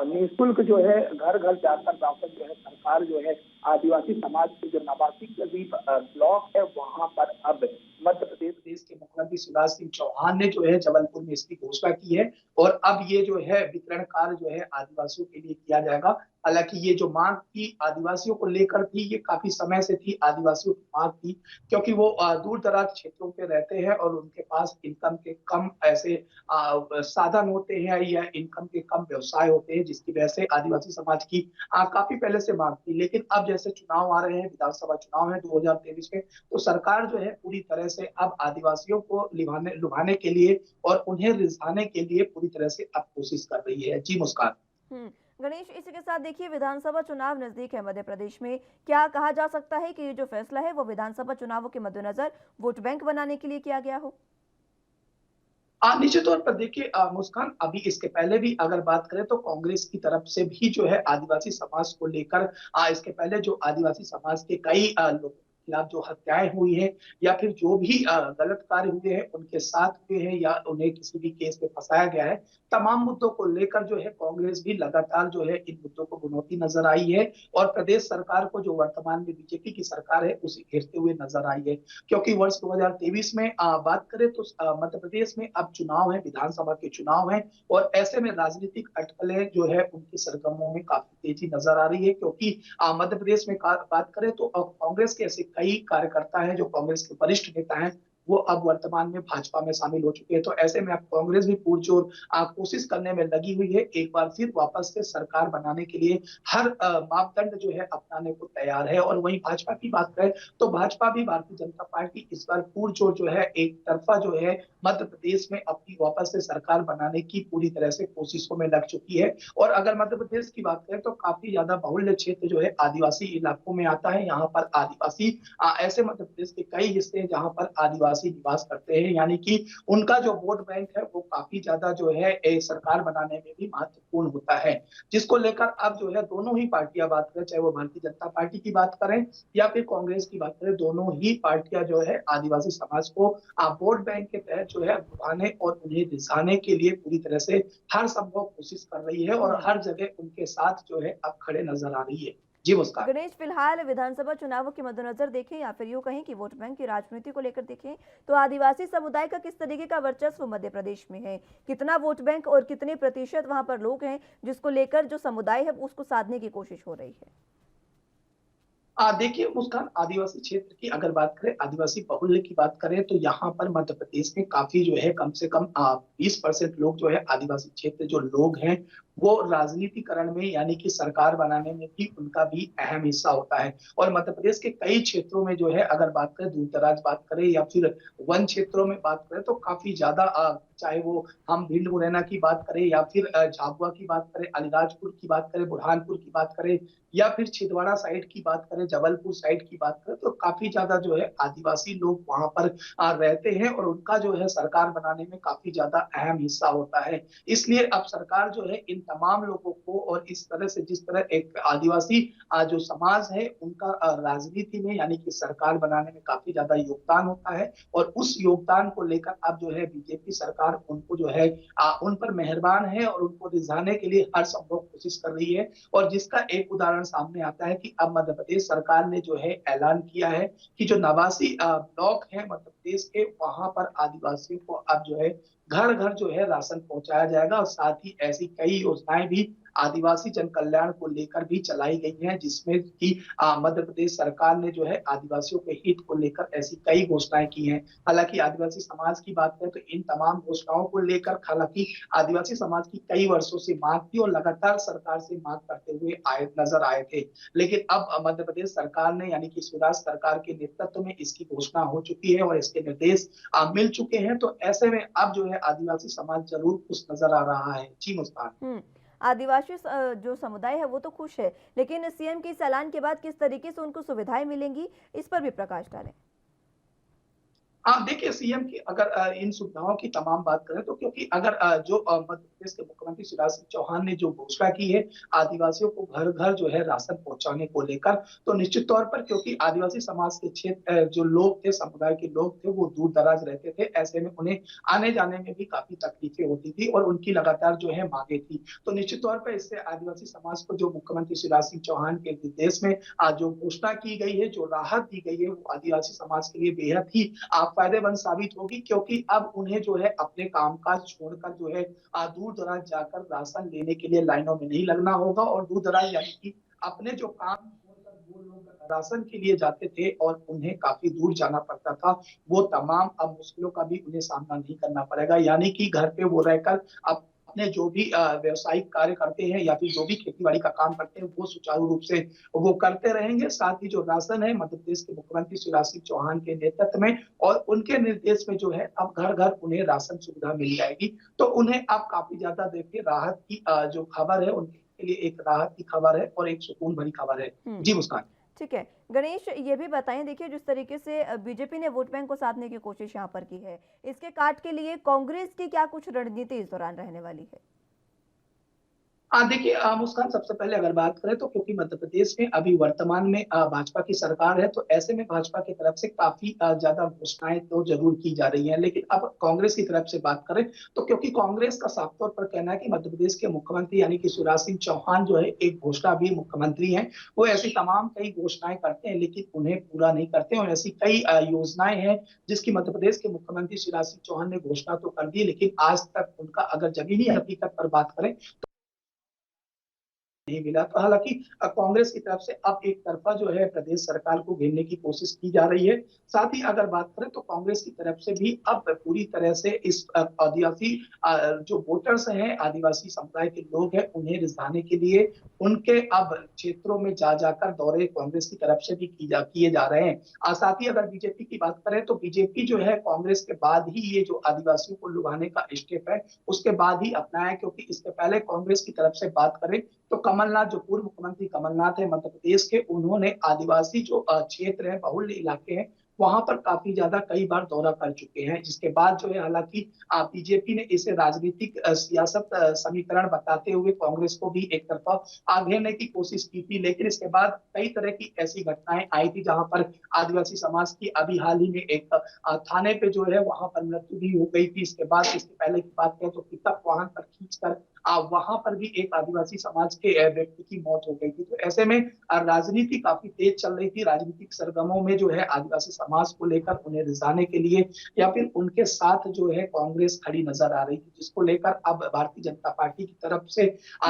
निःशुल्क जो है घर घर जाकर राशन जो है सरकार जो है आदिवासी समाज के जो 89 ब्लॉक है वहां पर अब मध्य प्रदेश के मुख्यमंत्री शिवराज सिंह चौहान ने जो है जबलपुर में इसकी घोषणा की है। और अब ये जो है वितरण कार्य जो है आदिवासियों के लिए किया जाएगा। हालांकि ये जो मांग थी आदिवासियों को लेकर थी, ये काफी समय से थी, आदिवासियों की मांग थी, क्योंकि वो दूर दराज क्षेत्रों पे रहते हैं और उनके पास इनकम के कम ऐसे साधन होते हैं या इनकम के कम व्यवसाय होते हैं, जिसकी वजह से आदिवासी समाज की काफी पहले से मांग थी। लेकिन अब जैसे चुनाव आ रहे हैं, विधानसभा चुनाव है 2023 में, तो सरकार जो है पूरी तरह से अब आदिवासियों को लुभाने के लिए और उन्हें रिझाने के लिए पूरी तरह से अब कोशिश कर रही है। जी मुस्कान। गणेश, इसी के साथ देखिए विधानसभा चुनाव नजदीक है मध्य प्रदेश में, क्या कहा जा सकता है कि ये जो फैसला है वो विधानसभा चुनावों के मद्देनजर वोट बैंक बनाने के लिए किया गया हो? निश्चित तौर पर देखिए मुस्कान, अभी इसके पहले भी अगर बात करें तो कांग्रेस की तरफ से भी जो है आदिवासी समाज को लेकर इसके पहले जो आदिवासी समाज के कई लोगों के खिलाफ जो हत्याएं हुई है या फिर जो भी गलत कार्य हुए हैं उनके साथ हुए हैं या उन्हें किसी भी केस में फंसाया गया है, तमाम मुद्दों को लेकर जो है कांग्रेस भी लगातार जो है इन मुद्दों को बुनौती नजर आई है और प्रदेश सरकार को, जो वर्तमान में बीजेपी की सरकार है, उसे घेरते हुए नजर आई है। क्योंकि वर्ष 2023 में बात करें तो मध्य प्रदेश में अब चुनाव है, विधानसभा के चुनाव है और ऐसे में राजनीतिक अटकलें जो है उनकी सरगर्मियों में काफी तेजी नजर आ रही है। क्योंकि मध्य प्रदेश में बात करें तो कांग्रेस के ऐसे कई कार्यकर्ता हैं जो कांग्रेस के वरिष्ठ नेता हैं, वो अब वर्तमान में भाजपा में शामिल हो चुके हैं। तो ऐसे में अब कांग्रेस भी पुरजोर कोशिश करने में लगी हुई है, एक बार फिर वापस से सरकार बनाने के लिए हर मापदंड जो है अपनाने को तैयार है। और वहीं भाजपा की बात करें तो भाजपा भी, भारतीय जनता पार्टी इस बार पुरजोर जो है एक तरफा जो है मध्य प्रदेश में अपनी वापस से सरकार बनाने की पूरी तरह से कोशिशों में लग चुकी है। और अगर मध्य प्रदेश की बात करें तो काफी ज्यादा बहुल्य क्षेत्र जो है आदिवासी इलाकों में आता है। यहाँ पर आदिवासी ऐसे मध्य प्रदेश के कई हिस्से हैं जहाँ पर आदिवासी निवास करते हैं, यानी कि उनका जो वोट बैंक है वो काफी ज्यादा जो है सरकार बनाने में भी महत्वपूर्ण होता है। जिसको लेकर अब जो है दोनों ही पार्टियां बात करें, चाहे वो भारतीय जनता पार्टी की बात करें या फिर कांग्रेस की बात करें, दोनों ही पार्टियां जो है आदिवासी समाज को वोट बैंक के तहत जो है लुभाने और उन्हें रिझाने के लिए पूरी तरह से हर संभव कोशिश कर रही है और हर जगह उनके साथ जो है अब खड़े नजर आ रही है। जी मुस्कान। गणेश, फिलहाल विधानसभा चुनावों के मद्देनजर देखें या फिर यूं कहें कि वोट बैंक की राजनीति को लेकर देखें तो आदिवासी समुदाय का किस तरीके का वर्चस्व मध्य प्रदेश में है, कितना वोट बैंक और कितने प्रतिशत वहां पर लोग हैं जिसको लेकर जो समुदाय है उसको साधने की कोशिश हो रही है? देखिए मुस्कान, आदिवासी क्षेत्र की अगर बात करें, आदिवासी बहुल्य की बात करें तो यहाँ पर मध्य प्रदेश में काफी जो है कम से कम 20% लोग जो है आदिवासी क्षेत्र जो लोग हैं वो राजनीतिकरण में यानी कि सरकार बनाने में भी उनका भी अहम हिस्सा होता है। और मध्य प्रदेश के कई क्षेत्रों में जो है अगर बात करें, दूर दराज बात करें या फिर वन क्षेत्रों में बात करें तो काफी ज्यादा चाहे वो हम भिंड मुरैना की बात करें या फिर झाबुआ की बात करें, अलीराजपुर की बात करें, बुरहानपुर की बात करें या फिर छिंदवाड़ा साइड की बात करें, जबलपुर साइड की बात करें, तो काफी ज्यादा जो है आदिवासी लोग वहां पर रहते हैं और उनका जो है सरकार बनाने में काफी ज्यादा अहम हिस्सा होता है। इसलिए अब सरकार जो है इन तमाम लोगों को और इस तरह से जिस तरह एक आदिवासी जो समाज है उनका राजनीति में यानी कि सरकार बनाने में काफी ज्यादा योगदान होता है और उस योगदान को लेकर अब जो है बीजेपी सरकार उनको जो है उन पर मेहरबान है और उनको रिझाने के लिए हर संभव कोशिश कर रही है। और जिसका एक उदाहरण सामने आता है कि अब मध्य प्रदेश सरकार ने जो है ऐलान किया है कि जो 89 ब्लॉक है मध्य प्रदेश के, वहां पर आदिवासियों को अब जो है घर घर जो है राशन पहुंचाया जाएगा और साथ ही ऐसी कई योजनाएं भी आदिवासी जन कल्याण को लेकर भी चलाई गई हैं, जिसमें कि मध्य प्रदेश सरकार ने जो है आदिवासियों के हित को लेकर ऐसी कई घोषणाएं की हैं। हालांकि आदिवासी समाज की बात करें तो इन तमाम घोषणाओं को लेकर हालांकि आदिवासी समाज की कई वर्षों से मांग थी और लगातार सरकार से मांग करते हुए नजर आए थे। लेकिन अब मध्य प्रदेश सरकार ने यानी कि शिवराज सरकार के नेतृत्व में इसकी घोषणा हो चुकी है और इसके निर्देश मिल चुके हैं। तो ऐसे में अब जो है आदिवासी समाज जरूर खुश नजर आ रहा है। जी मुस्कान। आदिवासी जो समुदाय है वो तो खुश है, लेकिन सीएम के इस ऐलान के बाद किस तरीके से उनको सुविधाएं मिलेंगी, इस पर भी प्रकाश डालें। देखिए सीएम की अगर इन सुविधाओं की तमाम बात करें तो क्योंकि अगर जो मध्य प्रदेश के मुख्यमंत्री शिवराज सिंह चौहान ने जो घोषणा की है आदिवासियों को घर घर जो है राशन पहुंचाने को लेकर, तो निश्चित तौर पर क्योंकि आदिवासी समाज के क्षेत्र जो लोग थे, समुदाय के लोग थे, वो दूर दराज रहते थे, ऐसे में उन्हें आने जाने में भी काफी तकलीफें होती थी और उनकी लगातार जो है मांगे थी। तो निश्चित तौर पर इससे आदिवासी समाज को जो मुख्यमंत्री शिवराज सिंह चौहान के निर्देश में जो घोषणा की गई है, जो राहत दी गई है, वो आदिवासी समाज के लिए बेहद ही फायदेमंद साबित होगी, क्योंकि अब उन्हें जो है अपने कामकाज छोड़कर जो है दूर दराज जाकर राशन लेने के लिए लाइनों में नहीं लगना होगा, और दूर दराज यानी कि अपने जो काम छोड़कर वो लोग राशन के लिए जाते थे और उन्हें काफी दूर जाना पड़ता था, वो तमाम अब मुश्किलों का भी उन्हें सामना नहीं करना पड़ेगा। यानी कि घर पे वो रहकर अपने जो भी व्यवसायिक कार्य करते हैं या फिर जो भी खेती-बाड़ी का काम करते हैं, वो सुचारू रूप से वो करते रहेंगे। साथ ही जो राशन है, मध्य प्रदेश के मुख्यमंत्री शिवराज सिंह चौहान के नेतृत्व में और उनके निर्देश में जो है अब घर-घर उन्हें राशन सुविधा मिल जाएगी। तो उन्हें अब काफी ज्यादा देखिए राहत की जो खबर है, उनके लिए एक राहत की खबर है और एक सुकून भरी खबर है। जी मुस्कान। ठीक है गणेश, ये भी बताएं, देखिए जिस तरीके से बीजेपी ने वोट बैंक को साधने की कोशिश यहाँ पर की है, इसके काट के लिए कांग्रेस की क्या कुछ रणनीति इस दौरान रहने वाली है? देखिए मुस्कान, सबसे पहले अगर बात करें तो क्योंकि मध्य प्रदेश में अभी वर्तमान में भाजपा की सरकार है, तो ऐसे में भाजपा की तरफ से काफी ज्यादा घोषणाएं तो जरूर की जा रही हैं। लेकिन अब कांग्रेस की तरफ से बात करें तो क्योंकि कांग्रेस का साफ तौर पर कहना है कि मध्य प्रदेश के मुख्यमंत्री यानी कि शिवराज सिंह चौहान जो है एक घोषणा भी मुख्यमंत्री हैं, वो ऐसी तमाम कई घोषणाएं करते हैं लेकिन उन्हें पूरा नहीं करते, और ऐसी कई योजनाएं हैं जिसकी मध्य प्रदेश के मुख्यमंत्री शिवराज सिंह चौहान ने घोषणा तो कर दी, लेकिन आज तक उनका अगर जमीनी हकीकत पर बात करें नहीं मिला। तो हालांकि कांग्रेस की तरफ से अब एक तरफा जो है प्रदेश सरकार को घेरने की कोशिश की जा रही है। साथ ही अगर बात करें तो कांग्रेस की तरफ से भी अब पूरी तरह से इस आदिवासी जो वोटर्स हैं, आदिवासी समुदाय के लोग हैं, उन्हें रिझाने के लिए उनके अब क्षेत्रों में जा जाकर दौरे कांग्रेस की तरफ से भी किए जा रहे हैं। साथ ही अगर बीजेपी की बात करें तो बीजेपी जो है कांग्रेस के बाद ही ये जो आदिवासियों को लुभाने का स्टेप है उसके बाद ही अपनाया, क्योंकि इसके पहले कांग्रेस की तरफ से बात करें तो कमलनाथ, जो पूर्व मुख्यमंत्री कमलनाथ है मध्य प्रदेश के, उन्होंने आदिवासी जो क्षेत्र है, बहुल्य इलाके हैं, वहां पर काफी ज्यादा कई बार दौरा कर चुके हैं। जिसके बाद जो है हालांकि बीजेपी ने इसे राजनीतिक सियासत समीकरण बताते हुए कांग्रेस को भी एक तरफा घेरने की कोशिश की थी, लेकिन इसके बाद कई तरह की ऐसी घटनाएं आई थी जहां पर आदिवासी समाज की अभी हाल ही में एक थाने पे जो है वहां पर मृत्यु भी हो गई थी। इसके बाद इसके पहले की बात करें तो पिकअप वाहन पर खींचकर वहां पर भी एक आदिवासी समाज के व्यक्ति की मौत हो गई थी। तो ऐसे में राजनीति काफी तेज चल रही थी। राजनीतिक सरगमों में जो है आदिवासी समाज को लेकर उन्हें रिझाने के लिए या फिर उनके साथ जो है कांग्रेस खड़ी नजर आ रही थी, जिसको लेकर अब भारतीय जनता पार्टी की तरफ से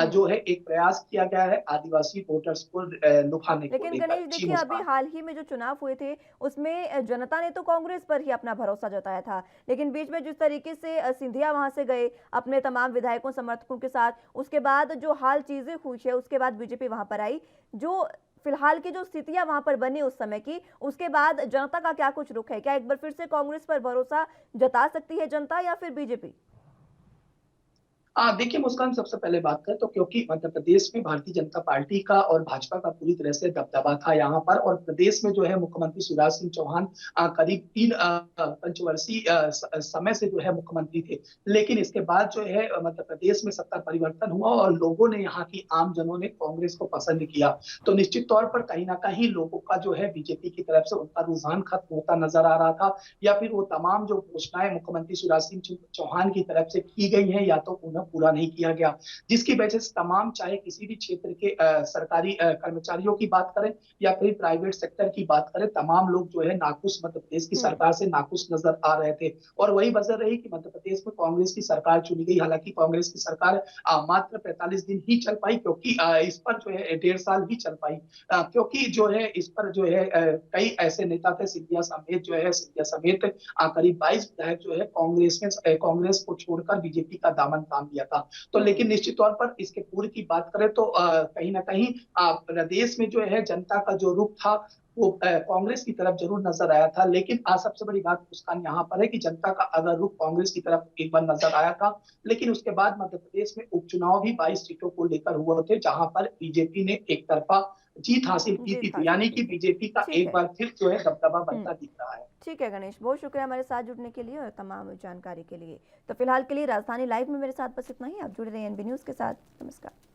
जो है एक प्रयास किया गया है आदिवासी वोटर्स को लुभाने को लेकर। लेकिन गणेश देखिए, अभी हाल ही में जो चुनाव हुए थे उसमें जनता ने तो कांग्रेस पर ही अपना भरोसा जताया था, लेकिन बीच में जिस तरीके से सिंधिया वहां से गए अपने तमाम विधायकों समर्थकों के साथ, उसके बाद जो हाल चीजें हुई है उसके बाद बीजेपी वहां पर आई, जो फिलहाल की जो स्थितियां वहां पर बनी उस समय की, उसके बाद जनता का क्या कुछ रुख है? क्या एक बार फिर से कांग्रेस पर भरोसा जता सकती है जनता या फिर बीजेपी? देखिए मुस्कान, सबसे पहले बात करें तो क्योंकि मध्य प्रदेश में भारतीय जनता पार्टी का और भाजपा का पूरी तरह से दबदबा था यहाँ पर, और प्रदेश में जो है मुख्यमंत्री शिवराज सिंह चौहान करीब 3 पंचवर्षीय समय से जो है मुख्यमंत्री थे। लेकिन इसके बाद जो है मध्य प्रदेश में सत्ता परिवर्तन हुआ और लोगों ने, यहाँ की आम जनों ने कांग्रेस को पसंद किया। तो निश्चित तौर पर कहीं ना कहीं लोगों का जो है बीजेपी की तरफ से उनका रुझान खत्म होता नजर आ रहा था, या फिर वो तमाम जो घोषणाएं मुख्यमंत्री शिवराज सिंह चौहान की तरफ से की गई हैं या तो उन्हें पूरा नहीं किया गया, जिसकी वजह से तमाम, चाहे किसी भी क्षेत्र के सरकारी कर्मचारियों की बात करें या फिर प्राइवेट सेक्टर की बात करें, तमाम लोग जो है नाखुश, मध्य प्रदेश की सरकार से नाखुश नजर आ रहे थे। और वही वजह रही कि मध्य प्रदेश में कांग्रेस की सरकार चुनी गई। हालांकि कांग्रेस की सरकार मात्र 45 दिन ही चल पाई, क्योंकि इस पर जो है 1.5 साल ही चल पाई, क्योंकि जो है इस पर जो है कई ऐसे नेता थे, सिंधिया समेत करीब 22 विधायक जो है कांग्रेस को छोड़कर बीजेपी का दामन थाम लिया था। तो लेकिन निश्चित तौर पर इसके पूर्व की बात करें तो कहीं ना कहीं प्रदेश में जो है जनता का जो रुख था वो कांग्रेस की तरफ जरूर नजर आया था। लेकिन सबसे बड़ी बात मुस्कान यहाँ पर है कि जनता का अगर रुख कांग्रेस की तरफ एक बार नजर आया था, लेकिन उसके बाद मध्य प्रदेश में उपचुनाव भी 22 सीटों को लेकर हुए थे, जहां पर बीजेपी ने एक तरफा जीत हासिल की थी। यानी कि बीजेपी का एक बार फिर जो है दबदबा बनता दिख रहा है। ठीक है गणेश, बहुत शुक्रिया हमारे साथ जुड़ने के लिए और तमाम जानकारी के लिए। तो फिलहाल के लिए राजधानी लाइव में मेरे साथ बस इतना ही। आप जुड़े रहिए एनबी न्यूज के साथ। नमस्कार।